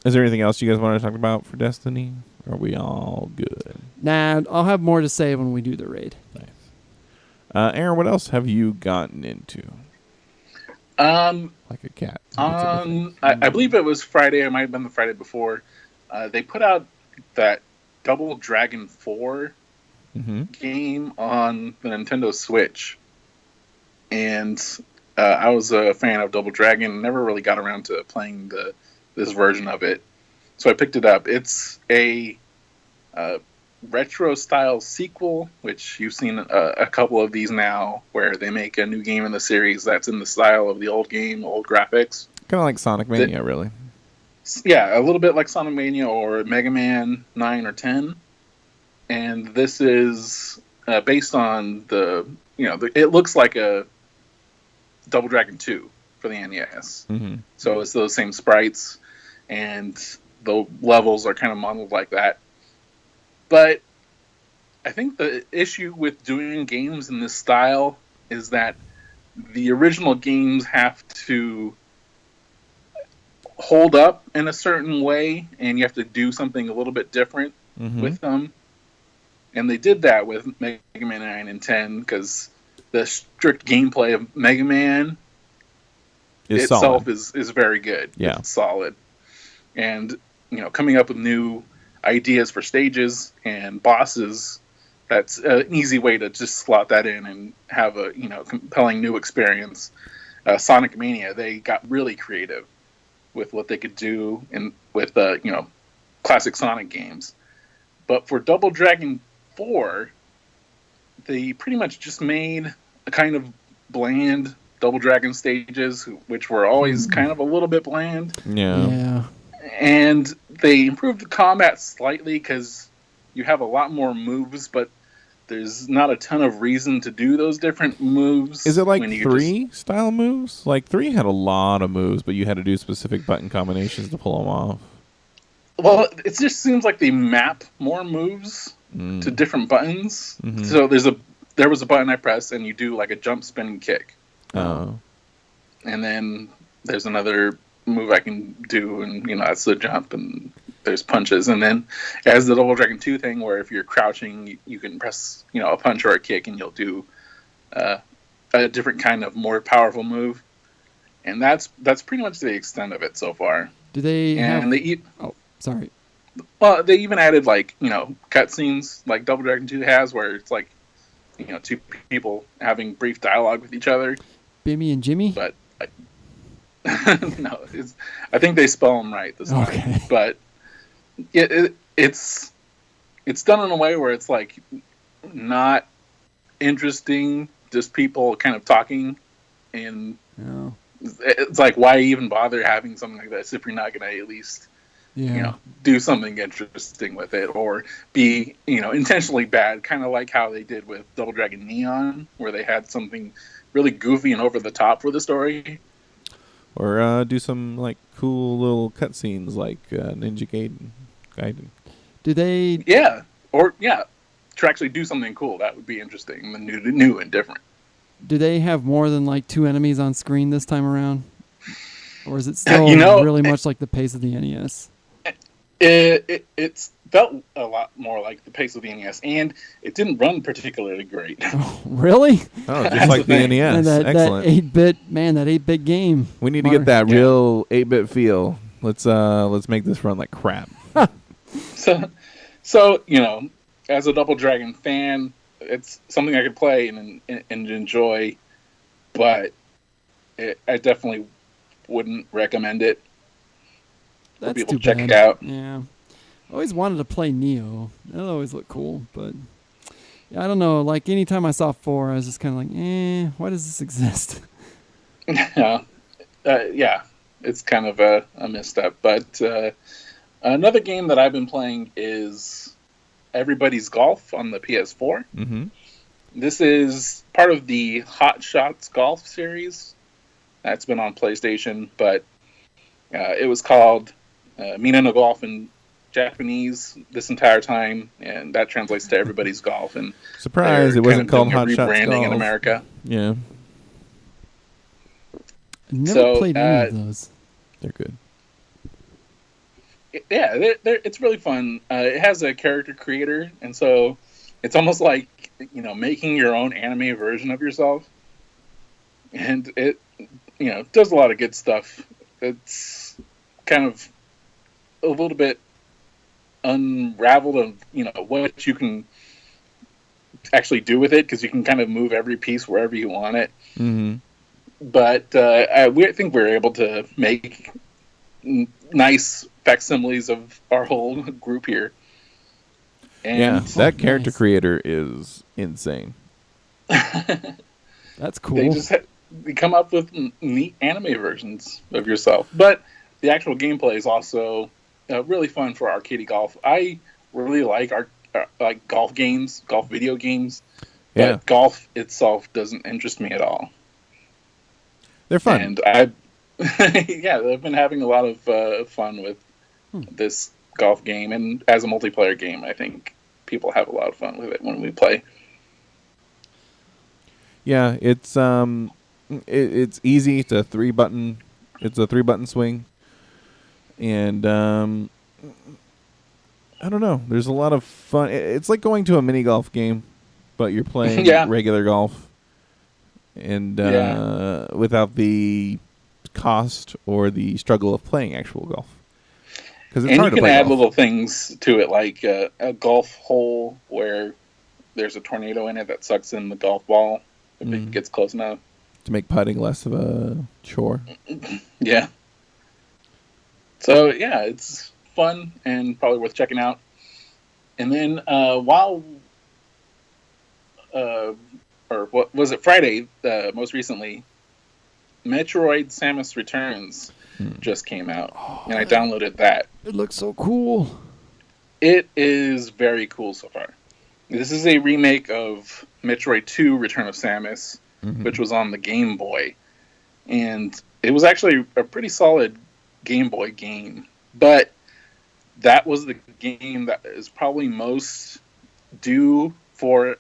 Speaker 1: Is there anything else you guys want to talk about for Destiny? Are we all good?
Speaker 2: Nah, I'll have more to say when we do the raid.
Speaker 1: Nice. Aaron, what else have you gotten into? Like a cat.
Speaker 3: I believe it was Friday. It might have been the Friday before. They put out that Double Dragon 4 game on the Nintendo Switch. And I was a fan of Double Dragon. Never really got around to playing this version of it. So I picked it up. It's a retro-style sequel, which you've seen a couple of these now, where they make a new game in the series that's in the style of the old game, old graphics.
Speaker 1: Kind of like Sonic Mania, really.
Speaker 3: Yeah, a little bit like Sonic Mania or Mega Man 9 or 10. And this is based on it looks like a Double Dragon 2 for the NES. Mm-hmm. So it's those same sprites, and the levels are kind of modeled like that. But I think the issue with doing games in this style is that the original games have to hold up in a certain way, and you have to do something a little bit different with them. And they did that with Mega Man 9 and 10 because the strict gameplay of Mega Man itself is very good.
Speaker 1: Yeah.
Speaker 3: It's solid. And, coming up with new ideas for stages and bosses, that's an easy way to just slot that in and have a, compelling new experience. Sonic Mania, they got really creative with what they could do with classic Sonic games. But for Double Dragon 4, they pretty much just made a kind of bland Double Dragon stages, which were always kind of a little bit bland.
Speaker 2: Yeah.
Speaker 3: And they improved the combat slightly because you have a lot more moves, but there's not a ton of reason to do those different moves.
Speaker 1: Is it like 3 style moves? Like 3 had a lot of moves, but you had to do specific button combinations to pull them off.
Speaker 3: Well, it just seems like they map more moves to different buttons. Mm-hmm. So there was a button I press, and you do like a jump, spin, and kick.
Speaker 1: Oh.
Speaker 3: And then there's another move I can do, and that's the jump, and there's punches. And then as the Double Dragon 2 thing, where if you're crouching, you can press a punch or a kick, and you'll do a different kind of more powerful move. And that's pretty much the extent of it so far.
Speaker 2: Do they sorry.
Speaker 3: Well, they even added like cutscenes like Double Dragon 2 has, where it's like two people having brief dialogue with each other.
Speaker 2: Bimmy and Jimmy.
Speaker 3: But no, I think they spell them right this time. But it's done in a way where it's like not interesting just people kind of talking, and
Speaker 2: Yeah.
Speaker 3: it's like, why even bother having something like this if you're not going to at least do something interesting with it, or be intentionally bad, kind of like how they did with Double Dragon Neon, where they had something really goofy and over the top for the story.
Speaker 1: Or do some like cool little cutscenes like Ninja Gaiden.
Speaker 2: Do they?
Speaker 3: Yeah, to actually do something cool that would be interesting and new and different.
Speaker 2: Do they have more than like 2 enemies on screen this time around, or is it still really much like the pace of the NES?
Speaker 3: It's felt a lot more like the pace of the NES, and it didn't run particularly great.
Speaker 2: Oh, really?
Speaker 1: Oh, just like the NES.
Speaker 2: That
Speaker 1: Excellent.
Speaker 2: 8-bit game.
Speaker 1: We need to get that real 8-bit feel. Let's make this run like crap.
Speaker 3: So as a Double Dragon fan, it's something I could play and enjoy, but I definitely wouldn't recommend it.
Speaker 2: That's
Speaker 3: people
Speaker 2: too
Speaker 3: check
Speaker 2: bad.
Speaker 3: it out.
Speaker 2: Yeah, I always wanted to play Neo. That always looked cool, but I don't know. Like anytime I saw 4, I was just kind of like, why does this exist?
Speaker 3: Yeah, it's kind of a misstep. But another game that I've been playing is Everybody's Golf on the PS4.
Speaker 1: Mm-hmm.
Speaker 3: This is part of the Hot Shots Golf series that's been on PlayStation, but it was called Mina no Golf in Japanese this entire time, and that translates to Everybody's Golf. And
Speaker 1: surprise, it wasn't called Hot Shots Golf.
Speaker 3: Rebranding in America.
Speaker 1: Yeah.
Speaker 2: I never played any of those.
Speaker 1: They're good.
Speaker 3: It's really fun. It has a character creator, and so it's almost like making your own anime version of yourself, and it does a lot of good stuff. It's kind of a little bit unraveled of what you can actually do with it, because you can kind of move every piece wherever you want it.
Speaker 1: Mm-hmm.
Speaker 3: But I think we're able to make nice facsimiles of our whole group here. And
Speaker 1: that character creator is insane.
Speaker 2: That's cool.
Speaker 3: They come up with neat anime versions of yourself. But the actual gameplay is also really fun for arcade golf. I really like golf games, golf video games.
Speaker 1: Yeah.
Speaker 3: But golf itself doesn't interest me at all.
Speaker 1: They're fun.
Speaker 3: And I've been having a lot of fun with this golf game. And as a multiplayer game, I think people have a lot of fun with it when we play.
Speaker 1: Yeah, it's it's easy. It's a 3-button. It's a 3-button swing, and I don't know. There's a lot of fun. It's like going to a mini golf game, but you're playing regular golf, and without the cost or the struggle of playing actual golf. Because it's hard to play.
Speaker 3: And you can add little things to it, like a golf hole where there's a tornado in it that sucks in the golf ball if it gets close enough.
Speaker 1: To make putting less of a chore.
Speaker 3: Yeah. So, it's fun and probably worth checking out. And then Friday, most recently, Metroid Samus Returns just came out, and I downloaded that.
Speaker 2: It looks so cool.
Speaker 3: It is very cool so far. This is a remake of Metroid 2 Return of Samus, which was on the Game Boy. And it was actually a pretty solid Game Boy game. But that was the game that is probably most due for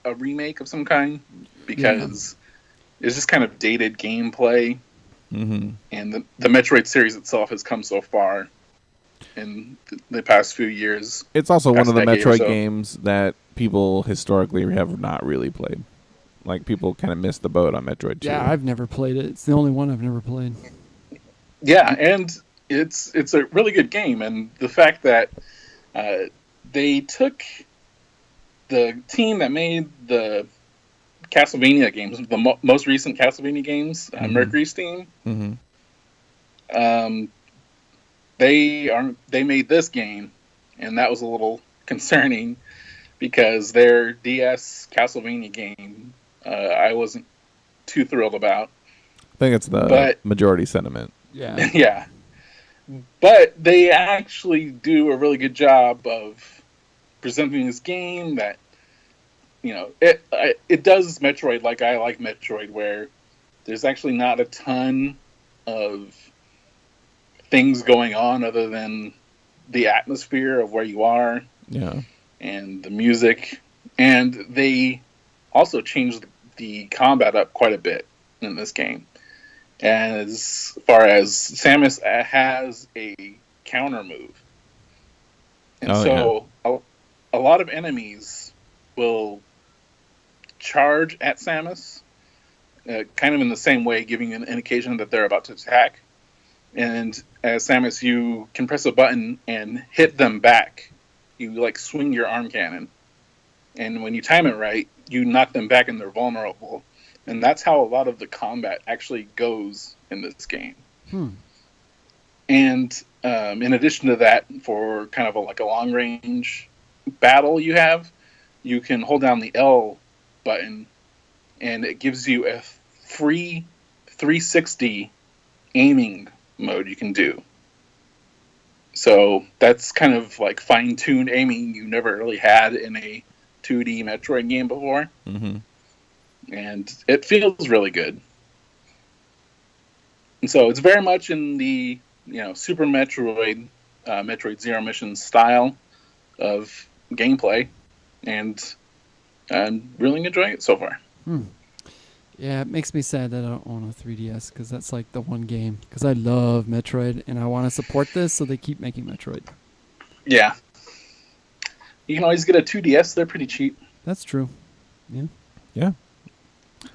Speaker 3: a remake of some kind, because it's just kind of dated gameplay. Mm-hmm. And the Metroid series itself has come so far in the past few years.
Speaker 1: It's also one of the Metroid games that people historically have not really played. Like, people kind of missed the boat on Metroid 2.
Speaker 2: Yeah, I've never played it. It's the only one I've never played.
Speaker 3: Yeah, and it's a really good game. And the fact that they took the team that made the Castlevania games, the most recent Castlevania games, Mercury's team, they made this game, and that was a little concerning because their DS Castlevania game I wasn't too thrilled about.
Speaker 1: I think it's the majority sentiment.
Speaker 2: Yeah.
Speaker 3: Yeah. But they actually do a really good job of presenting this game that, it does Metroid like I like Metroid, where there's actually not a ton of things going on other than the atmosphere of where you are.
Speaker 1: Yeah.
Speaker 3: And the music. And they also changed the combat up quite a bit in this game. And as far as Samus has a counter move. And a lot of enemies will charge at Samus, kind of in the same way, giving you an indication that they're about to attack. And as Samus, you can press a button and hit them back. You swing your arm cannon. And when you time it right, you knock them back and they're vulnerable. And that's how a lot of the combat actually goes in this game. And in addition to that, for kind of a long range battle you can hold down the L button and it gives you a free 360 aiming mode you can do. So that's kind of fine-tuned aiming you never really had in a 2D Metroid game before.
Speaker 1: Mm-hmm.
Speaker 3: And it feels really good. And so it's very much in the Super Metroid, Metroid Zero Mission style of gameplay, and I'm really enjoying it so far.
Speaker 2: Yeah, it makes me sad that I don't own a 3DS, because that's the one game. Because I love Metroid, and I want to support this, so they keep making Metroid.
Speaker 3: Yeah. You can always get a 2DS. They're pretty cheap.
Speaker 2: That's true. Yeah.
Speaker 1: Yeah.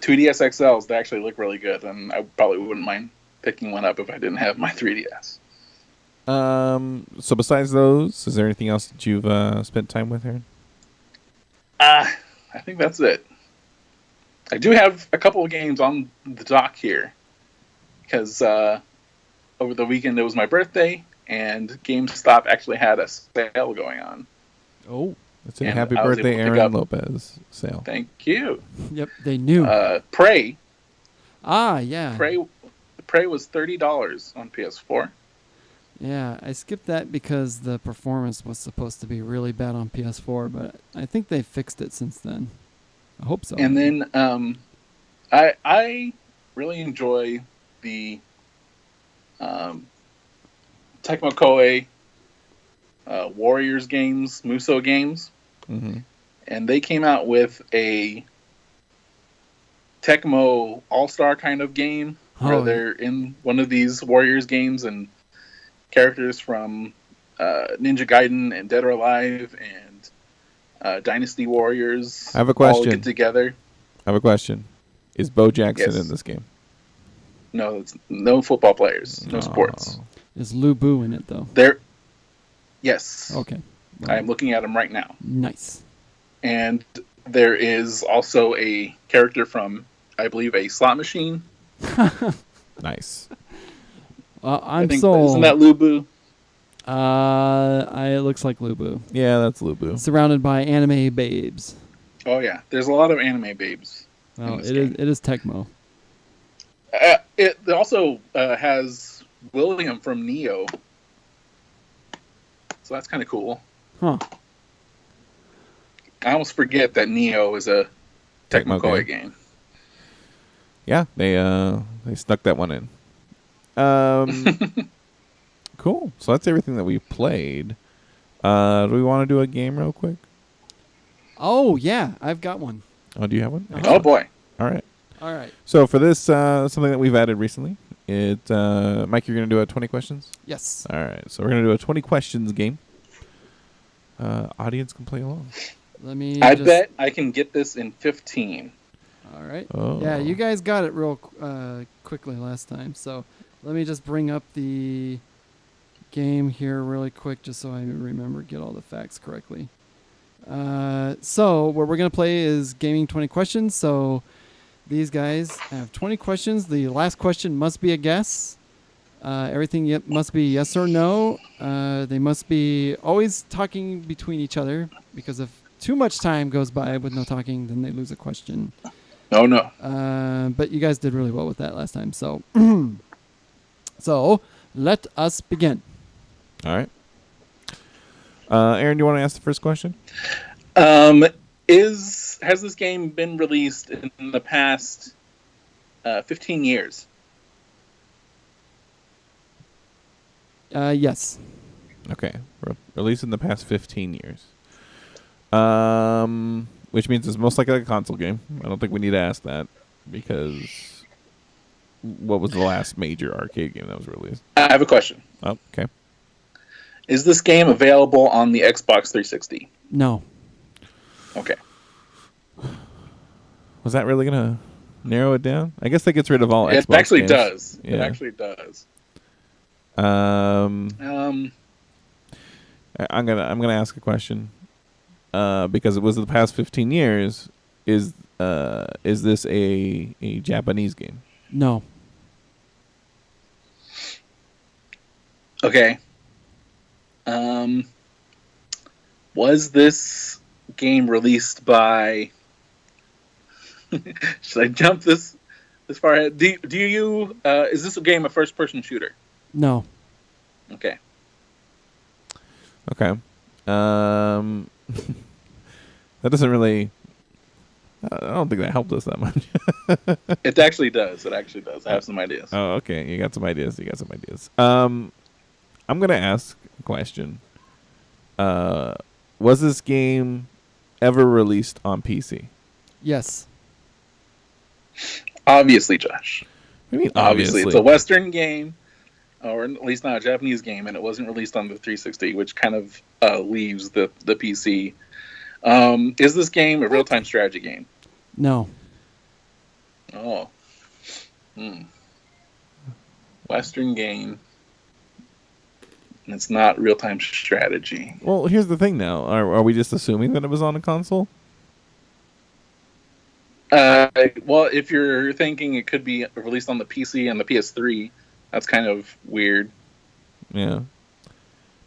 Speaker 3: 2DS XLs, they actually look really good, and I probably wouldn't mind picking one up if I didn't have my 3DS.
Speaker 1: So besides those, is there anything else that you've spent time with here?
Speaker 3: I think that's it. I do have a couple of games on the dock here, because over the weekend it was my birthday, and GameStop actually had a sale going on.
Speaker 2: Oh.
Speaker 1: That's a happy birthday, Aaron Lopez sale.
Speaker 3: Thank you.
Speaker 2: Yep, they knew.
Speaker 3: Prey.
Speaker 2: Yeah.
Speaker 3: Prey was $30 on PS4.
Speaker 2: Yeah, I skipped that because the performance was supposed to be really bad on PS4, but I think they fixed it since then. I hope so.
Speaker 3: And then I really enjoy the Tecmo Koei Warriors games, Muso games.
Speaker 1: Mm-hmm.
Speaker 3: And they came out with a Tecmo All-Star kind of game where they're in one of these Warriors games, and characters from Ninja Gaiden and Dead or Alive and Dynasty Warriors
Speaker 1: I have a question.
Speaker 3: all get together.
Speaker 1: I have a question. Is Bo Jackson
Speaker 3: Yes.
Speaker 1: in this game?
Speaker 3: No, it's no football players, no sports.
Speaker 2: Is Lu Bu in it, though?
Speaker 3: Yes.
Speaker 2: Okay.
Speaker 3: I'm looking at him right now.
Speaker 2: Nice.
Speaker 3: And there is also a character from, I believe, a slot machine.
Speaker 1: Nice.
Speaker 2: I'm sold.
Speaker 3: Isn't that Lubu?
Speaker 2: It looks like Lu Bu.
Speaker 1: Yeah, that's Lubu.
Speaker 2: Surrounded by anime babes.
Speaker 3: Oh yeah, there's a lot of anime babes.
Speaker 2: Well, it is Tecmo.
Speaker 3: It also has William from Neo, so that's kind of cool.
Speaker 2: Huh.
Speaker 3: I almost forget that Neo is a Tecmo
Speaker 1: Tecmo
Speaker 3: Koei game.
Speaker 1: Yeah, they stuck that one in. Cool. So that's everything that we played. Do we want to do a game real quick?
Speaker 2: Oh, yeah. I've got one.
Speaker 1: Oh, do you have one?
Speaker 3: Oh boy.
Speaker 1: All right.
Speaker 2: All right.
Speaker 1: So for this, something that we've added recently, Mike, you're going to do a 20 questions?
Speaker 2: Yes.
Speaker 1: All right. So we're going to do a 20 questions game. Audience can play along.
Speaker 3: I bet I can get this in 15.
Speaker 2: All right.
Speaker 1: Oh.
Speaker 2: Yeah, you guys got it real quickly last time. So let me just bring up the game here really quick just so I remember get all the facts correctly. So what we're going to play is Gaming 20 Questions. So these guys have 20 questions. The last question must be a guess. Everything must be yes or no. They must be always talking between each other, because if too much time goes by with no talking, then they lose a question.
Speaker 3: Oh no.
Speaker 2: But you guys did really well with that last time. So, so let us begin.
Speaker 1: All right. Aaron, do you want to ask the first question?
Speaker 3: Has this game been released in the past 15 years?
Speaker 2: Yes.
Speaker 1: Okay. Released in the past 15 years. Which means it's most likely a console game. I don't think we need to ask that because what was the last major arcade game that was released?
Speaker 3: I have a question.
Speaker 1: Oh, okay.
Speaker 3: Is this game available on the Xbox 360?
Speaker 2: No.
Speaker 3: Okay.
Speaker 1: Was that really going to narrow it down? I guess that gets rid of all Xbox
Speaker 3: It actually
Speaker 1: games.
Speaker 3: does.
Speaker 1: Yeah.
Speaker 3: It actually does.
Speaker 1: I'm gonna ask a question because it was the past 15 years. Is this a Japanese game?
Speaker 2: No.
Speaker 3: Okay. Was this game released by? Should I jump this far ahead? Do you? Is this a game a first-person shooter?
Speaker 2: No.
Speaker 3: Okay.
Speaker 1: Okay. That doesn't really. I don't think that helped us that much.
Speaker 3: It actually does. It actually does. I have some ideas.
Speaker 1: Oh, okay. You got some ideas. I'm gonna ask a question. Was this game ever released on PC?
Speaker 2: Yes.
Speaker 3: Obviously, Josh.
Speaker 1: I mean,
Speaker 3: Obviously, it's a Western game, or at least not a Japanese game, and it wasn't released on the 360, which kind of leaves the PC. Is this game a real-time strategy game?
Speaker 2: No.
Speaker 3: Oh. Western game. And it's not real-time strategy.
Speaker 1: Well, here's the thing now. Are we just assuming that it was on a console?
Speaker 3: Well, if you're thinking it could be released on the PC and the PS3, that's kind of weird.
Speaker 1: Yeah.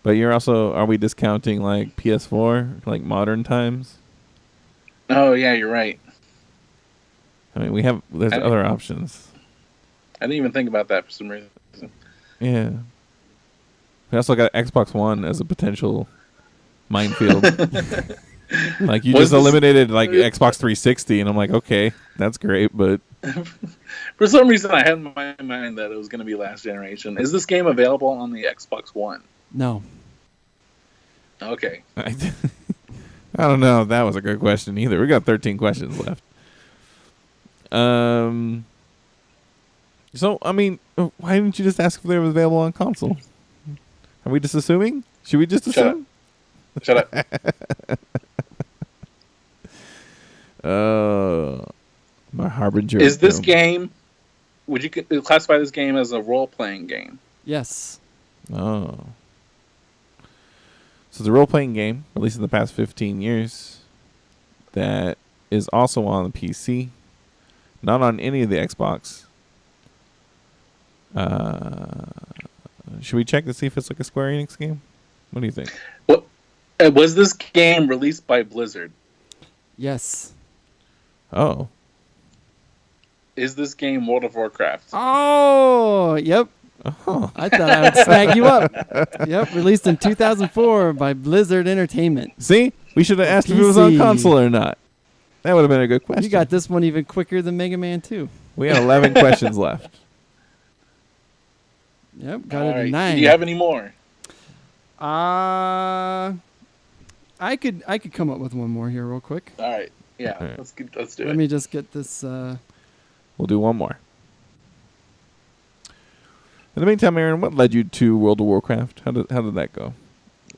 Speaker 1: But are we discounting like PS4, like modern times?
Speaker 3: Oh, yeah, you're right.
Speaker 1: I mean, there's other options.
Speaker 3: I didn't even think about that for some reason.
Speaker 1: Yeah. We also got Xbox One as a potential minefield. Like you just eliminated like Xbox 360, and I'm like, okay, that's great, but
Speaker 3: for some reason I had in my mind that it was going to be last generation. Is this game available on the Xbox One?
Speaker 2: No.
Speaker 3: Okay.
Speaker 1: I don't know if that was a good question either. We got 13 questions left. So I mean, why didn't you just ask if they were available on console? Are we just assuming? Should we just assume?
Speaker 3: Shut up.
Speaker 1: My harbinger.
Speaker 3: Is this game? Would you classify this game as a role-playing game?
Speaker 2: Yes.
Speaker 1: Oh. So it's a role-playing game, at least in the past 15 years, that is also on the PC, not on any of the Xbox. Should we check to see if it's like a Square Enix game? What do you think?
Speaker 3: What was this game released by Blizzard?
Speaker 2: Yes.
Speaker 1: Oh.
Speaker 3: Is this game World of Warcraft?
Speaker 2: Oh, yep.
Speaker 1: Oh.
Speaker 2: I thought I would snag you up. Yep, released in 2004 by Blizzard Entertainment.
Speaker 1: See? We should have asked if it was on
Speaker 2: PC.
Speaker 1: console or not. That would have been a good question.
Speaker 2: You got this one even quicker than Mega Man 2.
Speaker 1: We had 11 questions left.
Speaker 2: Yep, got
Speaker 3: All
Speaker 2: it at
Speaker 3: right.
Speaker 2: 9.
Speaker 3: Do you have any more?
Speaker 2: I could come up with one more here real quick.
Speaker 3: All right. Yeah.
Speaker 1: All right.
Speaker 3: Let's do it.
Speaker 2: Let me just get this.
Speaker 1: We'll do one more. In the meantime, Aaron, what led you to World of Warcraft? How did that go?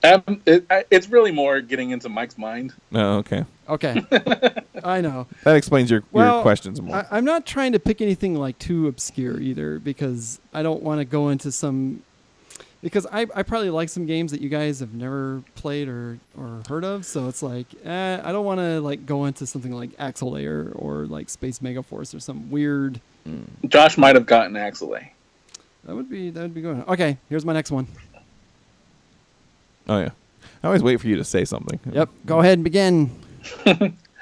Speaker 3: It's really more getting into Mike's mind.
Speaker 1: Oh, okay.
Speaker 2: Okay, I know.
Speaker 1: That explains your questions more.
Speaker 2: I'm not trying to pick anything like too obscure either, because I don't want to go into some. Because I probably like some games that you guys have never played or heard of, so it's like I don't want to like go into something like Axel Layer or like Space Megaforce or some weird.
Speaker 3: Josh might have gotten Axel A.
Speaker 2: That would be good. Okay, here's my next one.
Speaker 1: Oh, yeah. I always wait for you to say something.
Speaker 2: Yep, go ahead and begin.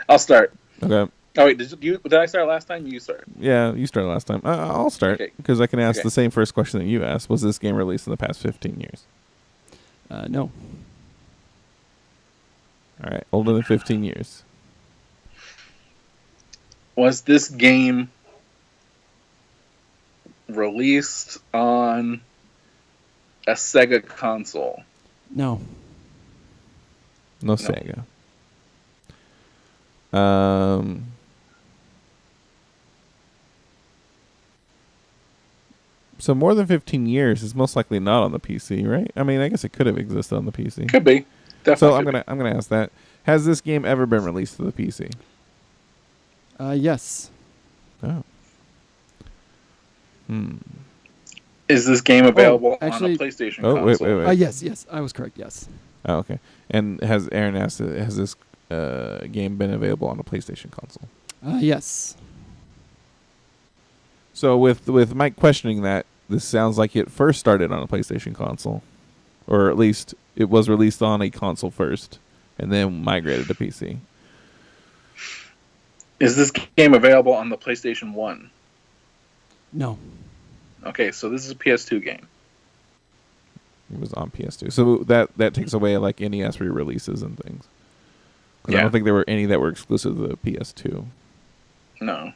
Speaker 3: I'll start.
Speaker 1: Okay.
Speaker 3: Oh wait, did I start last time? You started.
Speaker 1: Yeah, you started last time. I'll start
Speaker 3: Okay.
Speaker 1: because I can ask
Speaker 3: Okay.
Speaker 1: the same first question that you asked. Was this game released in the past 15 years?
Speaker 2: No.
Speaker 1: All right, older than 15 years.
Speaker 3: Was this game released on a Sega console?
Speaker 2: No.
Speaker 1: No Sega. So more than 15 years is most likely not on the PC, right? I mean, I guess it could have existed on the PC.
Speaker 3: Could be. Definitely.
Speaker 1: So
Speaker 3: could be.
Speaker 1: I'm gonna ask that. Has this game ever been released to the PC?
Speaker 2: Yes.
Speaker 1: Oh.
Speaker 3: Is this game available
Speaker 2: actually-
Speaker 3: on a PlayStation
Speaker 1: Oh, wait,
Speaker 3: console?
Speaker 1: wait, wait.
Speaker 2: Yes. I was correct. Yes.
Speaker 1: Oh, okay. And has Aaron asked, has this game been available on a PlayStation console?
Speaker 2: Yes.
Speaker 1: So with Mike questioning that, this sounds like it first started on a PlayStation console, or at least it was released on a console first, and then migrated to PC.
Speaker 3: Is this game available on the PlayStation 1?
Speaker 2: No.
Speaker 3: Okay, so this is a PS2 game.
Speaker 1: It was on PS2, so that takes away like NES re-releases and things. 'Cause I
Speaker 3: Yeah.
Speaker 1: don't think there were any that were exclusive to the PS2.
Speaker 3: No.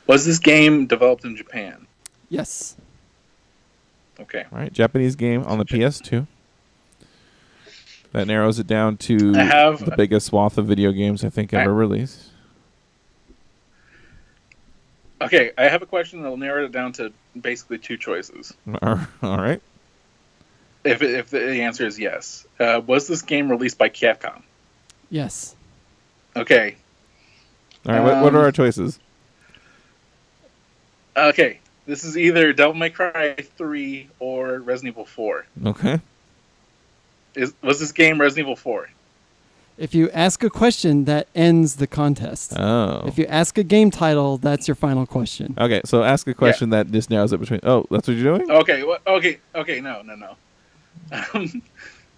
Speaker 3: Was this game developed in Japan?
Speaker 2: Yes.
Speaker 3: Okay.
Speaker 1: All right, Japanese game on the PS2. That narrows it down to
Speaker 3: I have-
Speaker 1: the biggest swath of video games I think ever released.
Speaker 3: Okay, I have a question that'll narrow it down to basically two choices.
Speaker 1: All right.
Speaker 3: If the answer is yes. Was this game released by Capcom?
Speaker 2: Yes.
Speaker 3: Okay.
Speaker 1: All right. What are our choices?
Speaker 3: Okay. This is either Devil May Cry 3 or Resident Evil 4.
Speaker 1: Okay.
Speaker 3: Was this game Resident Evil 4?
Speaker 2: If you ask a question, that ends the contest.
Speaker 1: Oh.
Speaker 2: If you ask a game title, that's your final question.
Speaker 1: Okay, so ask a question that just narrows it between. Oh, that's what you're doing?
Speaker 3: Okay. Okay. No.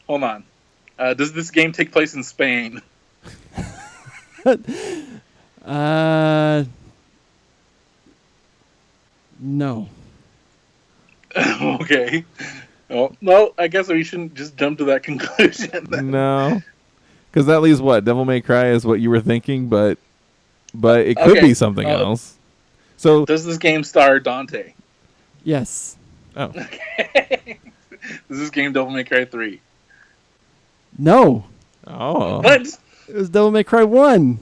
Speaker 3: Hold on. Does this game take place in Spain?
Speaker 2: No.
Speaker 3: Okay. Well, I guess we shouldn't just jump to that conclusion. Then.
Speaker 1: No. Because that leaves what? Devil May Cry is what you were thinking, but it could
Speaker 3: Okay,
Speaker 1: be something else. So.
Speaker 3: Does this game star Dante?
Speaker 2: Yes.
Speaker 1: Oh.
Speaker 3: Okay. Does this game Devil May Cry 3?
Speaker 2: No.
Speaker 1: Oh.
Speaker 3: What?
Speaker 2: It was Devil May Cry 1.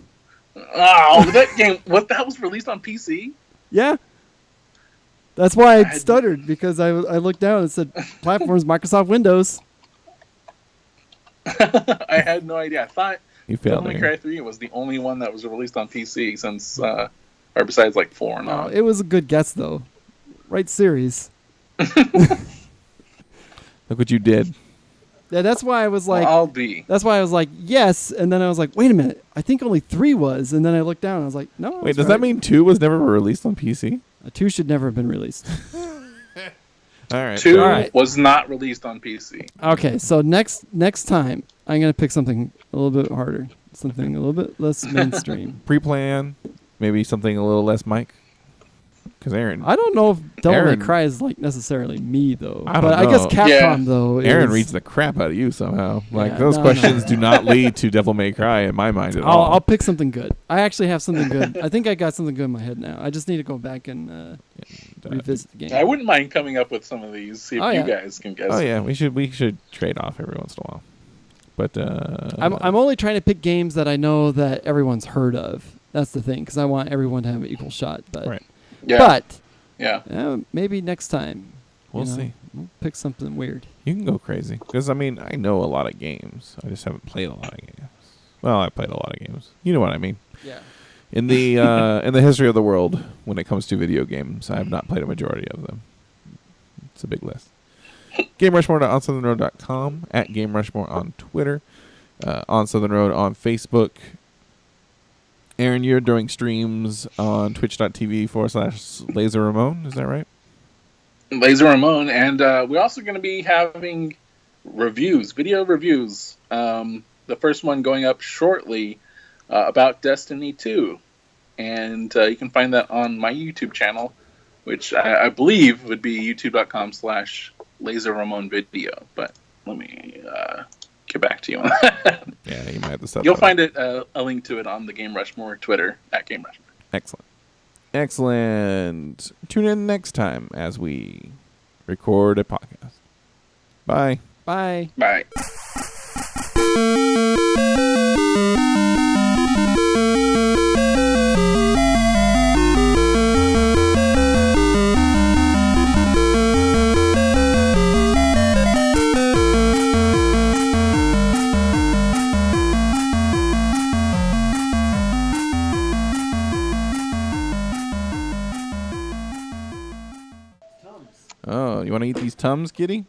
Speaker 3: Oh, that game. That was released on PC?
Speaker 2: Yeah. That's why I stuttered, because I looked down and said platforms Microsoft Windows.
Speaker 3: I had no idea. I thought
Speaker 1: You failed
Speaker 3: Devil May
Speaker 1: me.
Speaker 3: Cry 3 was the only one that was released on PC since, or besides like 4 and all.
Speaker 2: It was a good guess, though. Right series.
Speaker 1: Look what you did.
Speaker 2: Yeah, that's why I was like,
Speaker 3: I'll be.
Speaker 2: that's why I was like, yes, and then I was like, wait a minute, I think only 3 was, and then I looked down and I was like, no.
Speaker 1: Wait, does that mean 2 was never released on PC?
Speaker 2: 2 should never have been released?
Speaker 1: All right.
Speaker 3: 2
Speaker 2: All right.
Speaker 3: was not released on PC.
Speaker 2: Okay, so next time I'm gonna pick something a little bit harder, something a little bit less mainstream.
Speaker 1: Pre-plan, maybe something a little less Mike. Because Aaron,
Speaker 2: I don't know if Devil
Speaker 1: Aaron-
Speaker 2: May Cry is like necessarily me though,
Speaker 1: I don't
Speaker 2: but I guess
Speaker 1: know.
Speaker 2: Capcom
Speaker 3: Yeah.
Speaker 2: though.
Speaker 1: Aaron
Speaker 2: is,
Speaker 1: reads the crap out of you somehow. Like
Speaker 2: Yeah,
Speaker 1: those
Speaker 2: no,
Speaker 1: questions
Speaker 2: no.
Speaker 1: do not lead to Devil May Cry in my mind at all.
Speaker 2: I'll pick something good. I actually have something good. I think I got something good in my head now. I just need to go back and revisit the game.
Speaker 3: I wouldn't mind coming up with some of these, see if
Speaker 2: Oh,
Speaker 3: you
Speaker 2: yeah.
Speaker 3: guys can guess.
Speaker 1: Oh yeah, we should trade off every once in a while. But
Speaker 2: I'm only trying to pick games that I know that everyone's heard of. That's the thing, because I want everyone to have an equal shot. But
Speaker 1: Right.
Speaker 3: Yeah.
Speaker 2: but
Speaker 3: yeah.
Speaker 2: maybe next time.
Speaker 1: We'll
Speaker 2: you know,
Speaker 1: see.
Speaker 2: We'll pick something weird.
Speaker 1: You can go crazy because I mean I know a lot of games. I just haven't played a lot of games. Well, I played a lot of games. You know what I mean.
Speaker 2: Yeah.
Speaker 1: In the in the history of the world, when it comes to video games, I have not played a majority of them. It's a big list. GameRushmore.onsouthernroad.com, at Game Rushmore on Twitter, on Southern Road on Facebook. Aaron, you're doing streams on twitch.tv/Laser Ramon. Is that right?
Speaker 3: Laser Ramon, and we're also going to be having video reviews. The first one going up shortly about Destiny 2. And you can find that on my YouTube channel, which I believe would be youtube.com/LaserRamonVideo. But let me get back to you on that.
Speaker 1: Yeah, you might have to set
Speaker 3: You'll
Speaker 1: that
Speaker 3: find it a link to it on the Game Rushmore Twitter at Game Rushmore.
Speaker 1: Excellent. Tune in next time as we record a podcast. Bye.
Speaker 2: Bye.
Speaker 3: Bye.
Speaker 1: Oh, you want to eat these Tums, kitty?